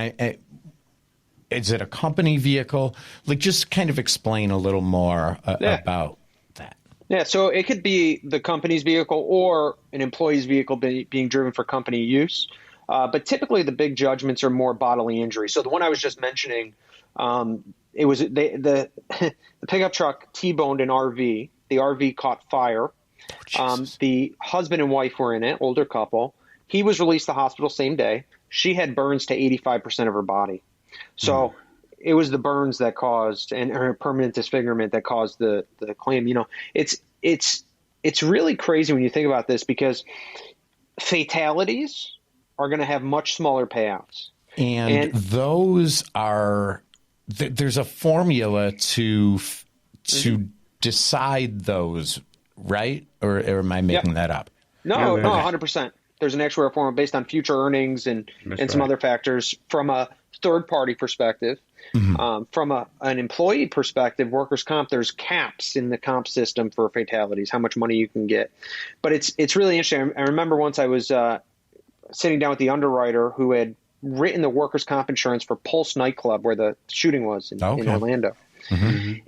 Is it a company vehicle? Like, just kind of explain a little more about that. Yeah, so it could be the company's vehicle or an employee's vehicle being driven for company use. But typically the big judgments are more bodily injury. So the one I was just mentioning, it was the pickup truck T-boned an RV. The RV caught fire. The husband and wife were in it, older couple. He was released to the hospital same day. She had burns to 85% of her body. So it was the burns that caused, and her permanent disfigurement that caused the claim. You know, it's really crazy when you think about this, because fatalities are going to have much smaller payouts. And those are, there's a formula to decide those, right? Or am I making that up? No, 100%. There's an actuarial formula based on future earnings and some other factors from a third-party perspective. From an employee perspective, workers' comp, there's caps in the comp system for fatalities, how much money you can get. But it's really interesting. I remember once I was sitting down with the underwriter who had written the workers' comp insurance for Pulse nightclub, where the shooting was in Orlando.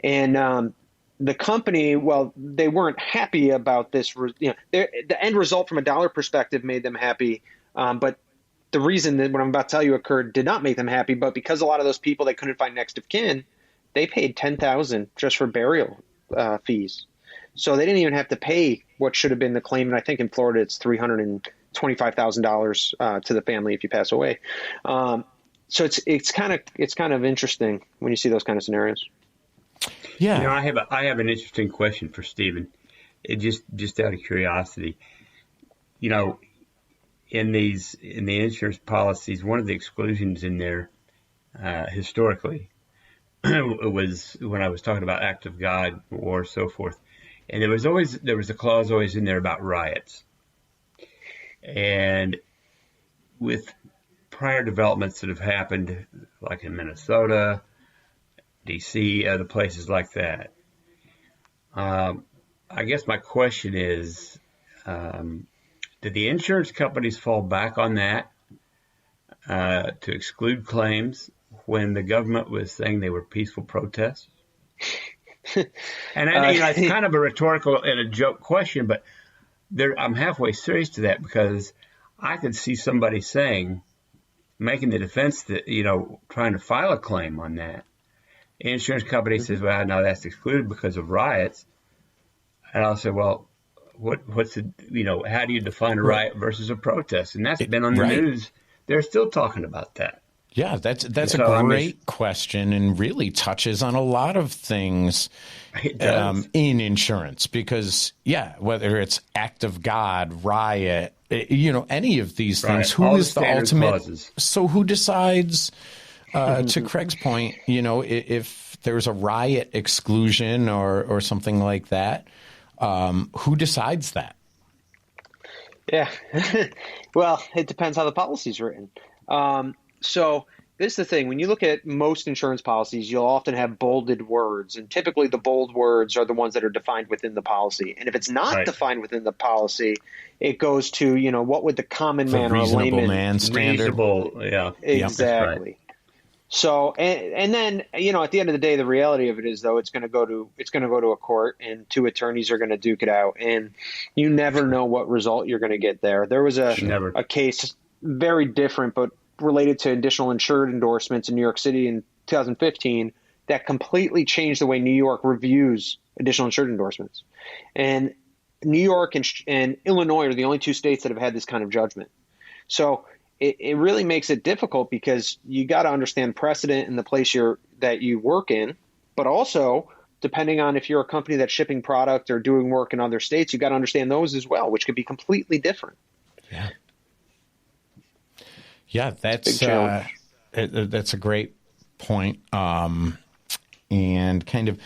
And the company, well, they weren't happy about this. You know, the end result from a dollar perspective made them happy, but the reason that what I'm about to tell you occurred did not make them happy. But because a lot of those people, they couldn't find next of kin, they paid $10,000 just for burial fees. So they didn't even have to pay what should have been the claim. And I think in Florida, it's $325,000 to the family if you pass away. So it's kind of interesting when you see those kind of scenarios. Yeah, you know, I have an interesting question for Stephen. It just out of curiosity, you know, in the insurance policies, one of the exclusions in there historically was when I was talking about act of God or so forth, and there was a clause always in there about riots. And with prior developments that have happened, like in Minnesota, DC, other places like that, I guess my question is, did the insurance companies fall back on that to exclude claims when the government was saying they were peaceful protests? And it's kind of a rhetorical and a joke question, but I'm halfway serious to that, because I could see somebody making the defense that, you know, trying to file a claim on that. The insurance company says, well, no, that's excluded because of riots. And I'll say, well, what's the, you know, how do you define a riot versus a protest? And that's been on the news. They're still talking about that. Yeah, that's a great question, and really touches on a lot of things in insurance, because, whether it's act of God, riot, you know, any of these things, who is the ultimate clauses. So who decides, to Craig's point, you know, if there's a riot exclusion or something like that, Who decides that? Yeah. Well, it depends how the policy's written. So this is the thing. When you look at most insurance policies, you'll often have bolded words. And typically the bold words are the ones that are defined within the policy. And if it's not defined within the policy, it goes to, what would the common man or a reasonable layman. man standard. Reasonable, yeah. Exactly. Right. So, and then, at the end of the day, the reality of it is, though, it's going to go to a court, and two attorneys are going to duke it out, and you never know what result you're going to get there. There was a case very different, but related to additional insured endorsements in New York City in 2015 that completely changed the way New York reviews additional insured endorsements. And New York and Illinois are the only two states that have had this kind of judgment. So it really makes it difficult because you got to understand precedent in the place that you work in, but also depending on if you're a company that's shipping product or doing work in other states, you got to understand those as well, which could be completely different. Yeah. Yeah, that's a great point. And kind of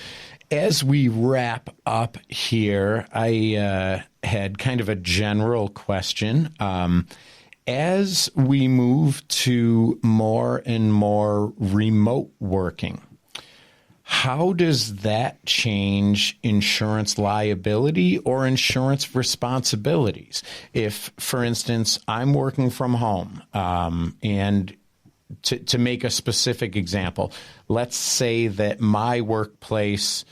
as we wrap up here, I had kind of a general question. As we move to more and more remote working, how does that change insurance liability or insurance responsibilities? If, for instance, I'm working from home, and to make a specific example, let's say that my workplace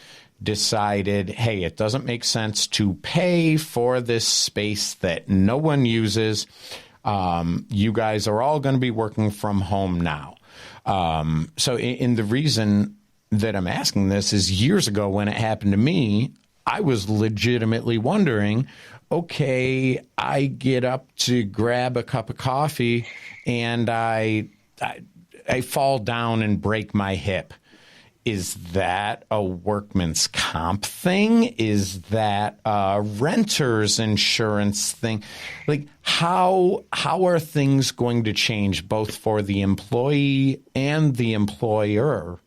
decided, hey, it doesn't make sense to pay for this space that no one uses. You guys are all going to be working from home now. So in the reason that I'm asking this is years ago when it happened to me, I was legitimately wondering, okay, I get up to grab a cup of coffee and I fall down and break my hip. Is that a workman's comp thing? Is that a renter's insurance thing? Like, how are things going to change both for the employee and the employer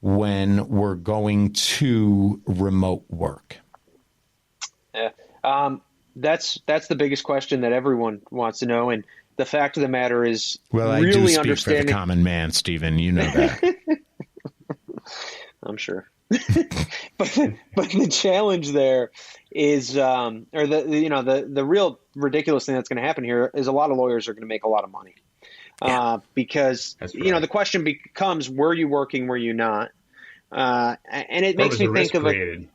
when we're going to remote work? Yeah, that's the biggest question that everyone wants to know. And the fact of the matter is, well, I do speak for the common man, Steven. You know that. I'm sure. but the challenge there is, or the real ridiculous thing that's going to happen here is a lot of lawyers are going to make a lot of money. Because, the question becomes, were you working, were you not? And it makes me think of created?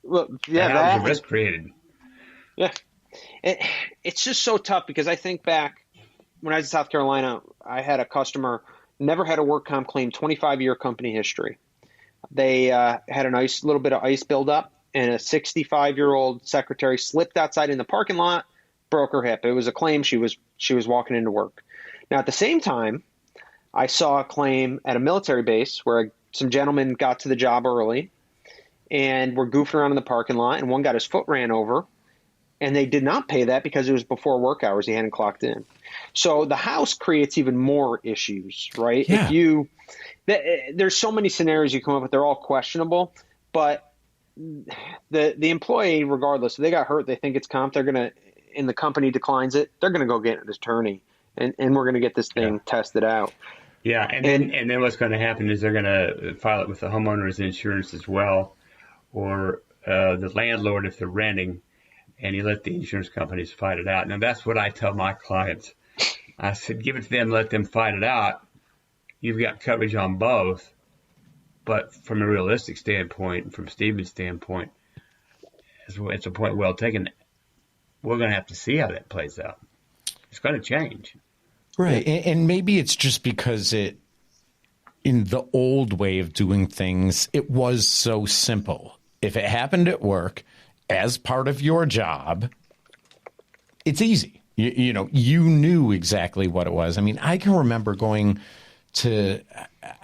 Well, how was the risk created? Yeah. It's just so tough because I think back when I was in South Carolina, I had a customer, never had a work comp claim, 25-year company history. They had a nice little bit of ice buildup, and a 65-year-old secretary slipped outside in the parking lot, broke her hip. It was a claim. She was walking into work. Now, at the same time, I saw a claim at a military base where some gentlemen got to the job early and were goofing around in the parking lot, and one got his foot ran over, and they did not pay that because it was before work hours. He hadn't clocked in. So the house creates even more issues, right? Yeah. There's so many scenarios you come up with. They're all questionable, but the employee, regardless, if they got hurt, they think it's comp, and the company declines it, they're going to go get an attorney, and we're going to get this thing tested out. Yeah, and then what's going to happen is they're going to file it with the homeowner's insurance as well, or the landlord if they're renting, and you let the insurance companies fight it out. Now, that's what I tell my clients. I said, give it to them, let them fight it out. You've got coverage on both, but from a realistic standpoint, from Steven's standpoint, it's a point well taken. We're going to have to see how that plays out. It's going to change. Right. And maybe it's just because in the old way of doing things, it was so simple. If it happened at work as part of your job, it's easy. You knew exactly what it was. I mean, I can remember going to,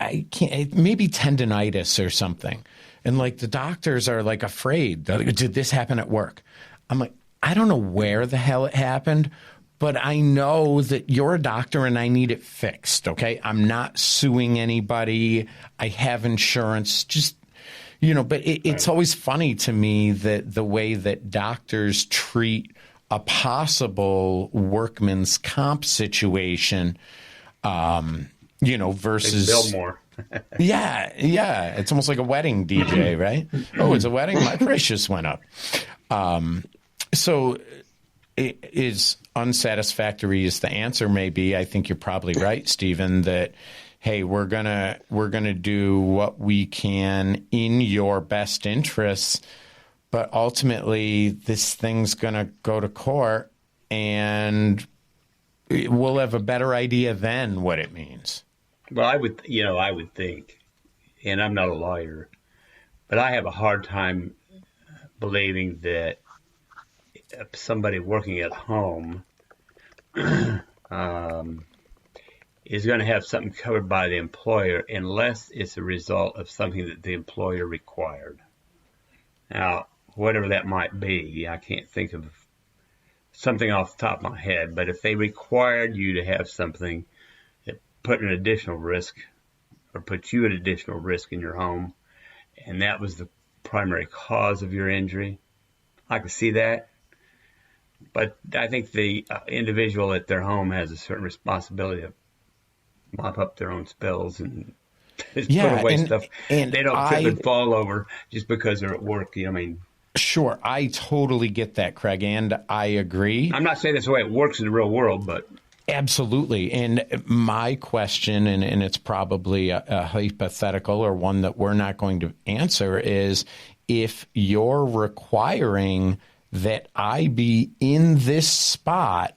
maybe tendinitis or something. And like the doctors are like afraid. Did this happen at work? I'm like, I don't know where the hell it happened, but I know that you're a doctor and I need it fixed. Okay. I'm not suing anybody. I have insurance. Just But it's always funny to me that the way that doctors treat a possible workman's comp situation, versus They bill more. Yeah. It's almost like a wedding DJ, right? Oh, it's a wedding. My price just went up. So it is unsatisfactory as the answer may be. I think you're probably right, Steven, that, hey, we're gonna do what we can in your best interests, but ultimately this thing's gonna go to court, and we'll have a better idea then what it means. Well, I would think, and I'm not a lawyer, but I have a hard time believing that somebody working at home is going to have something covered by the employer unless it's a result of something that the employer required. Now, whatever that might be, I can't think of something off the top of my head, but if they required you to have something that put an additional risk or put you at additional risk in your home, and that was the primary cause of your injury, I could see that. But I think the individual at their home has a certain responsibility to mop up their own spills and put away stuff. And they don't trip and fall over just because they're at work. Sure, I totally get that, Craig, and I agree. I'm not saying that's the way it works in the real world, but absolutely. And my question, and it's probably a hypothetical or one that we're not going to answer, is if you're requiring that I be in this spot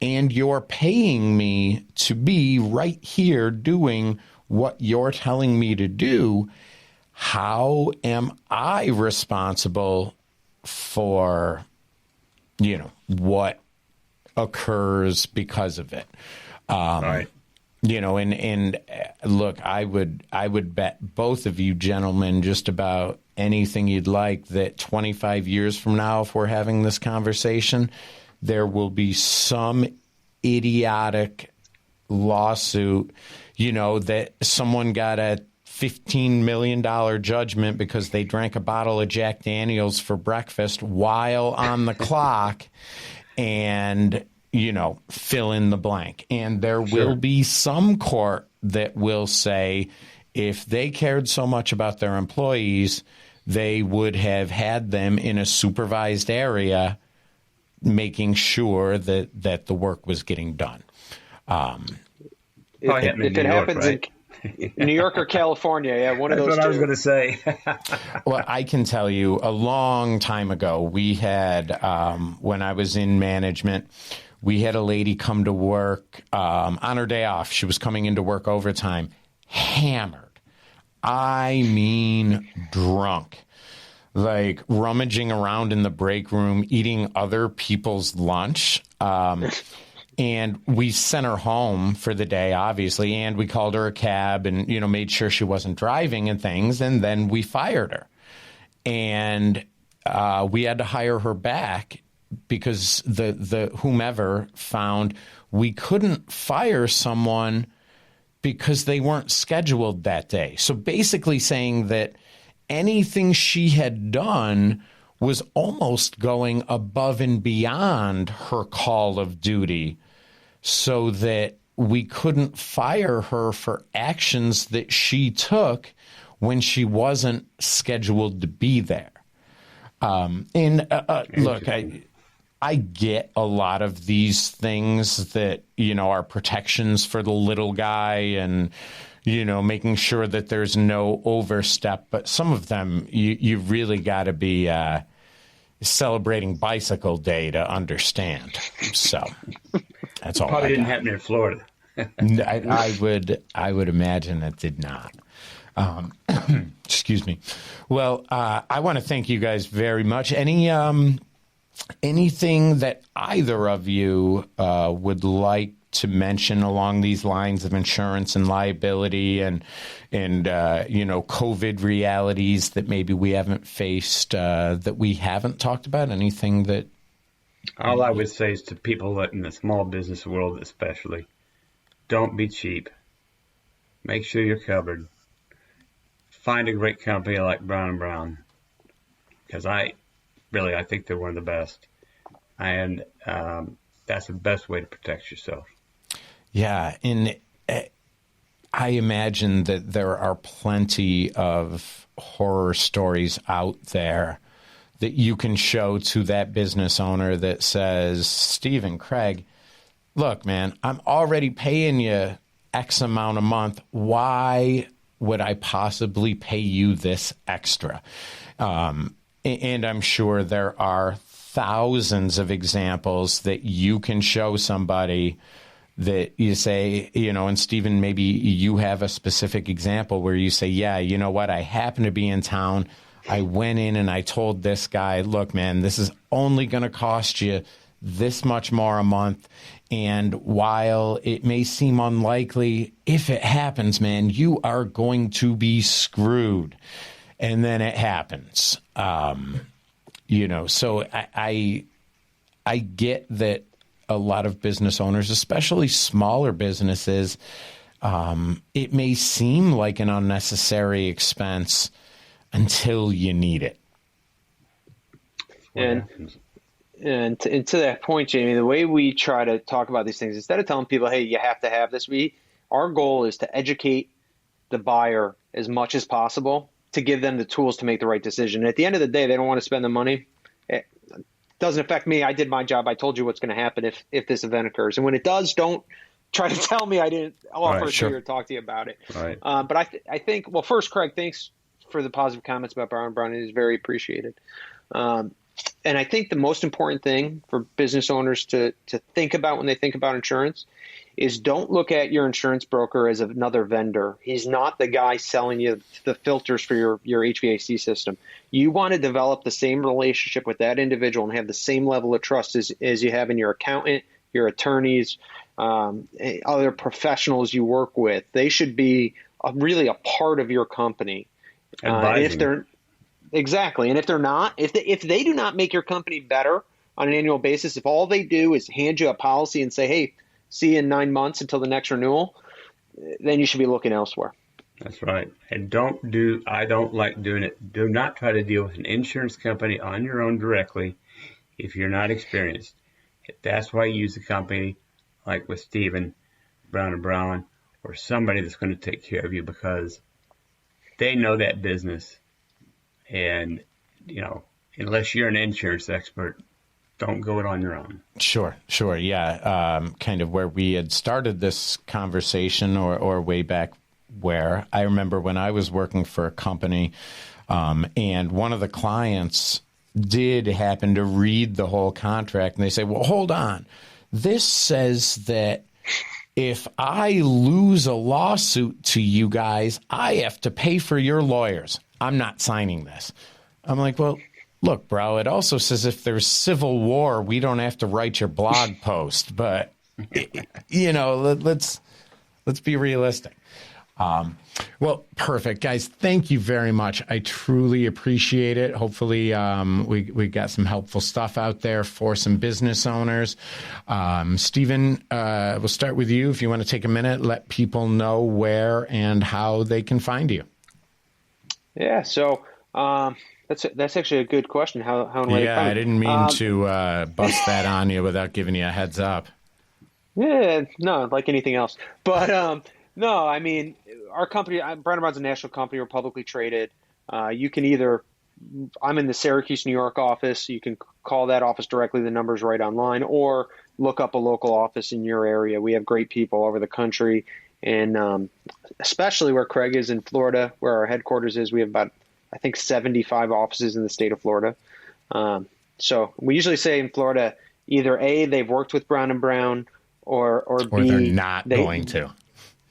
and you're paying me to be right here doing what you're telling me to do, how am I responsible for, what occurs because of it? Right. And look, I would bet both of you gentlemen just about anything you'd like that 25 years from now, if we're having this conversation, there will be some idiotic lawsuit, that someone got a $15 million judgment because they drank a bottle of Jack Daniels for breakfast while on the clock, and fill in the blank. And there will be some court that will say if they cared so much about their employees, they would have had them in a supervised area making sure that the work was getting done. If it happens in New York or California, one of those two. That's what I was going to say. Well, I can tell you a long time ago, we had, when I was in management, we had a lady come to work on her day off. She was coming into work overtime, hammered. I mean drunk. Like rummaging around in the break room, eating other people's lunch. And we sent her home for the day, obviously, and we called her a cab and, made sure she wasn't driving and things. And then we fired her. And we had to hire her back because the whomever found we couldn't fire someone because they weren't scheduled that day. So basically saying that anything she had done was almost going above and beyond her call of duty, so that we couldn't fire her for actions that she took when she wasn't scheduled to be there. Look, I get a lot of these things that, are protections for the little guy and, making sure that there's no overstep. But some of them, you really got to be celebrating Bicycle Day to understand. So that's all. Probably didn't happen in Florida. I would imagine it did not. Excuse me. Well, I want to thank you guys very much. Anything that either of you would like to mention along these lines of insurance and liability and COVID realities that maybe we haven't faced, that we haven't talked about? Anything that? All I would say is to people that in the small business world especially, don't be cheap. Make sure you're covered. find a great company like Brown and Brown, because I think they're one of the best, and that's the best way to protect yourself. Yeah, and I imagine that there are plenty of horror stories out there that you can show to that business owner that says, Stephen, Craig, look, man, I'm already paying you X amount a month. Why would I possibly pay you this extra? And I'm sure there are thousands of examples that you can show somebody that you say, and Stephen, maybe you have a specific example where you say, yeah, you know what? I happen to be in town. I went in and I told this guy, look, man, this is only going to cost you this much more a month. And while it may seem unlikely, if it happens, man, you are going to be screwed. And then it happens. So I get that a lot of business owners, especially smaller businesses, it may seem like an unnecessary expense until you need it. And to that point, Jamie, the way we try to talk about these things, instead of telling people, hey, you have to have this, our goal is to educate the buyer as much as possible to give them the tools to make the right decision. And at the end of the day, they don't want to spend the money. It doesn't affect me. I did my job. I told you what's going to happen if this event occurs. And when it does, don't try to tell me I didn't offer it to you or talk to you about it. Right. But I think, well, first, Craig, thanks for the positive comments about Brown & Brown. It is very appreciated. And I think the most important thing for business owners to think about when they think about insurance is don't look at your insurance broker as another vendor. He's not the guy selling you the filters for your HVAC system. You want to develop the same relationship with that individual and have the same level of trust as you have in your accountant, your attorneys, other professionals you work with. They should be really a part of your company. And if they're exactly, and if they're not, if they do not make your company better on an annual basis, if all they do is hand you a policy and say, hey, see you in 9 months until the next renewal, then you should be looking elsewhere. That's right. And I don't like doing it. Do not try to deal with an insurance company on your own directly if you're not experienced. That's why you use a company like with Steven, Brown & Brown, or somebody that's going to take care of you, because they know that business. And, unless you're an insurance expert, don't go it on your own. Sure. Yeah. Kind of where we had started this conversation or way back where I remember when I was working for a company and one of the clients did happen to read the whole contract and they say, well, hold on. This says that if I lose a lawsuit to you guys, I have to pay for your lawyers. I'm not signing this. I'm like, well, look, bro, it also says if there's civil war, we don't have to write your blog post. But, let's be realistic. Well, perfect. Guys, thank you very much. I truly appreciate it. Hopefully we got some helpful stuff out there for some business owners. Steven, we'll start with you. If you want to take a minute, let people know where and how they can find you. Yeah, so that's actually a good question. How and where? Yeah, I didn't mean to bust that on you without giving you a heads up. Yeah, no, like anything else. But no, I mean, our company, Brown & Brown's a national company. We're publicly traded. You can I'm in the Syracuse, New York office. You can call that office directly. The number's right online, or look up a local office in your area. We have great people all over the country. And especially where Craig is in Florida, where our headquarters is, we have about, I think, 75 offices in the state of Florida. So we usually say in Florida, either A, they've worked with Brown & Brown, or B, they're not going to.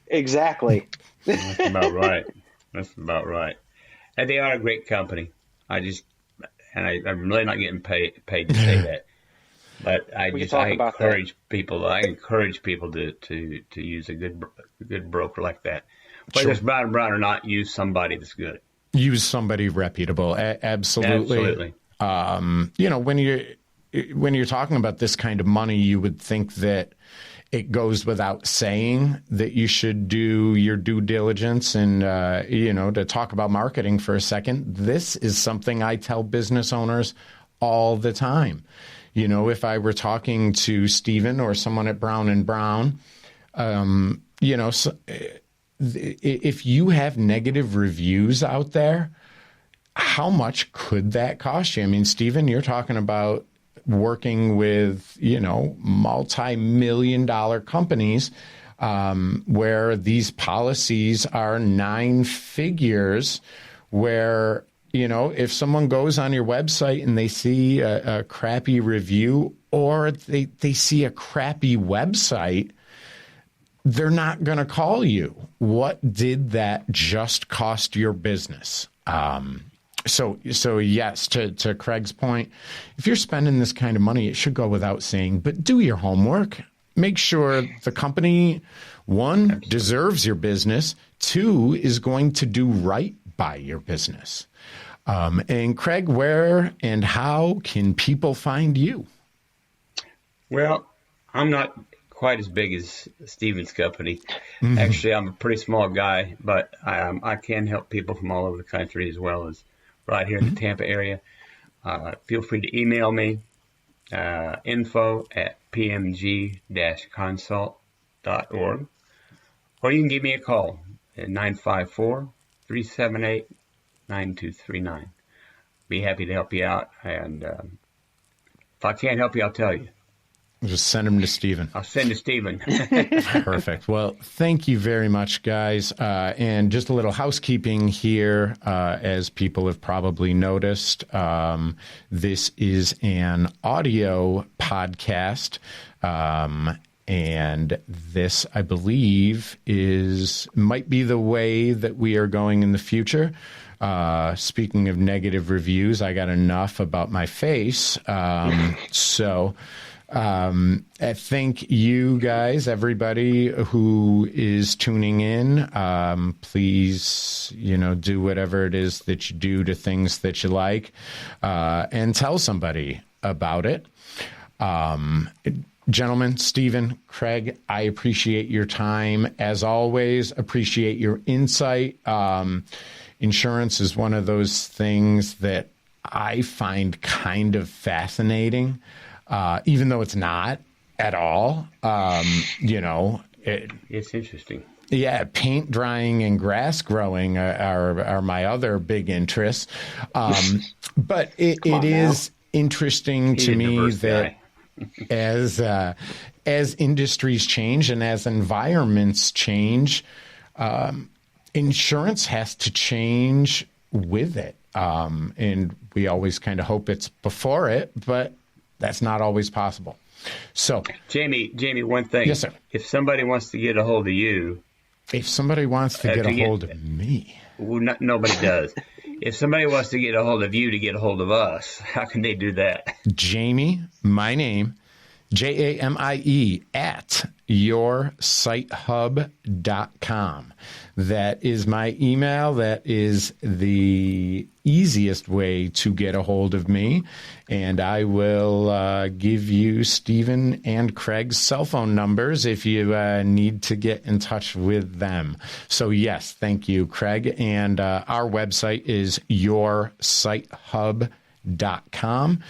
Exactly. That's about right. And they are a great company. I'm really not getting paid to say that. But I encourage people to use a good broker like that. Whether it's Brown & Brown or not, use somebody that's good. Use somebody reputable. Absolutely. Absolutely. When when you're talking about this kind of money, you would think that it goes without saying that you should do your due diligence. And, to talk about marketing for a second, this is something I tell business owners all the time. If I were talking to Steven or someone at Brown and Brown, if you have negative reviews out there, how much could that cost you? I mean, Steven, you're talking about working with, multi-million-dollar companies where these policies are 9 figures, where, if someone goes on your website and they see a crappy review, or they see a crappy website, they're not going to call you. What did that just cost your business? So yes, to Craig's point, if you're spending this kind of money, it should go without saying, but do your homework. Make sure the company, 1, deserves your business, 2, is going to do right by your business. And Craig, where and how can people find you? Well, I'm not quite as big as Steven's company. Actually, I'm a pretty small guy, but I can help people from all over the country as well as right here in the Tampa area. Feel free to email me, info@pmg-consult.org, or you can give me a call at 954-378-9239. Be happy to help you out, and if I can't help you, I'll tell you. Just send them to Steven. I'll send to Steven. Perfect. Well, thank you very much, guys. And just a little housekeeping here, as people have probably noticed, this is an audio podcast. And this, I believe, might be the way that we are going in the future. Speaking of negative reviews, I got enough about my face. I think you guys, everybody who is tuning in, please, do whatever it is that you do to things that you like, and tell somebody about it. Gentlemen, Steven, Craig, I appreciate your time. As always, appreciate your insight. Insurance is one of those things that I find kind of fascinating. Even though it's not at all, it's interesting. Yeah, paint drying and grass growing are my other big interests. But it is interesting to me that as industries change and as environments change, insurance has to change with it. And we always kind of hope it's before it, but that's not always possible. So, Jamie, one thing. Yes, sir. If somebody wants to get a hold of you. If somebody wants to get a hold of me. Well, nobody does. If somebody wants to get a hold of you to get a hold of us, how can they do that? Jamie, my name, JAMIE at yoursitehub.com. That is my email. That is the easiest way to get a hold of me. And I will give you Steven and Craig's cell phone numbers if you need to get in touch with them. So, yes, thank you, Craig. And our website is yoursitehub.com.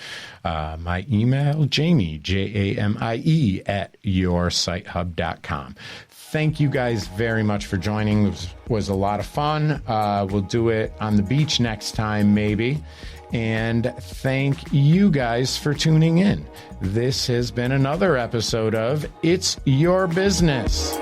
My email, Jamie, JAMIE at yoursitehub.com. Thank you guys very much for joining. It was a lot of fun. We'll do it on the beach next time, maybe. And thank you guys for tuning in. This has been another episode of It's Your Business.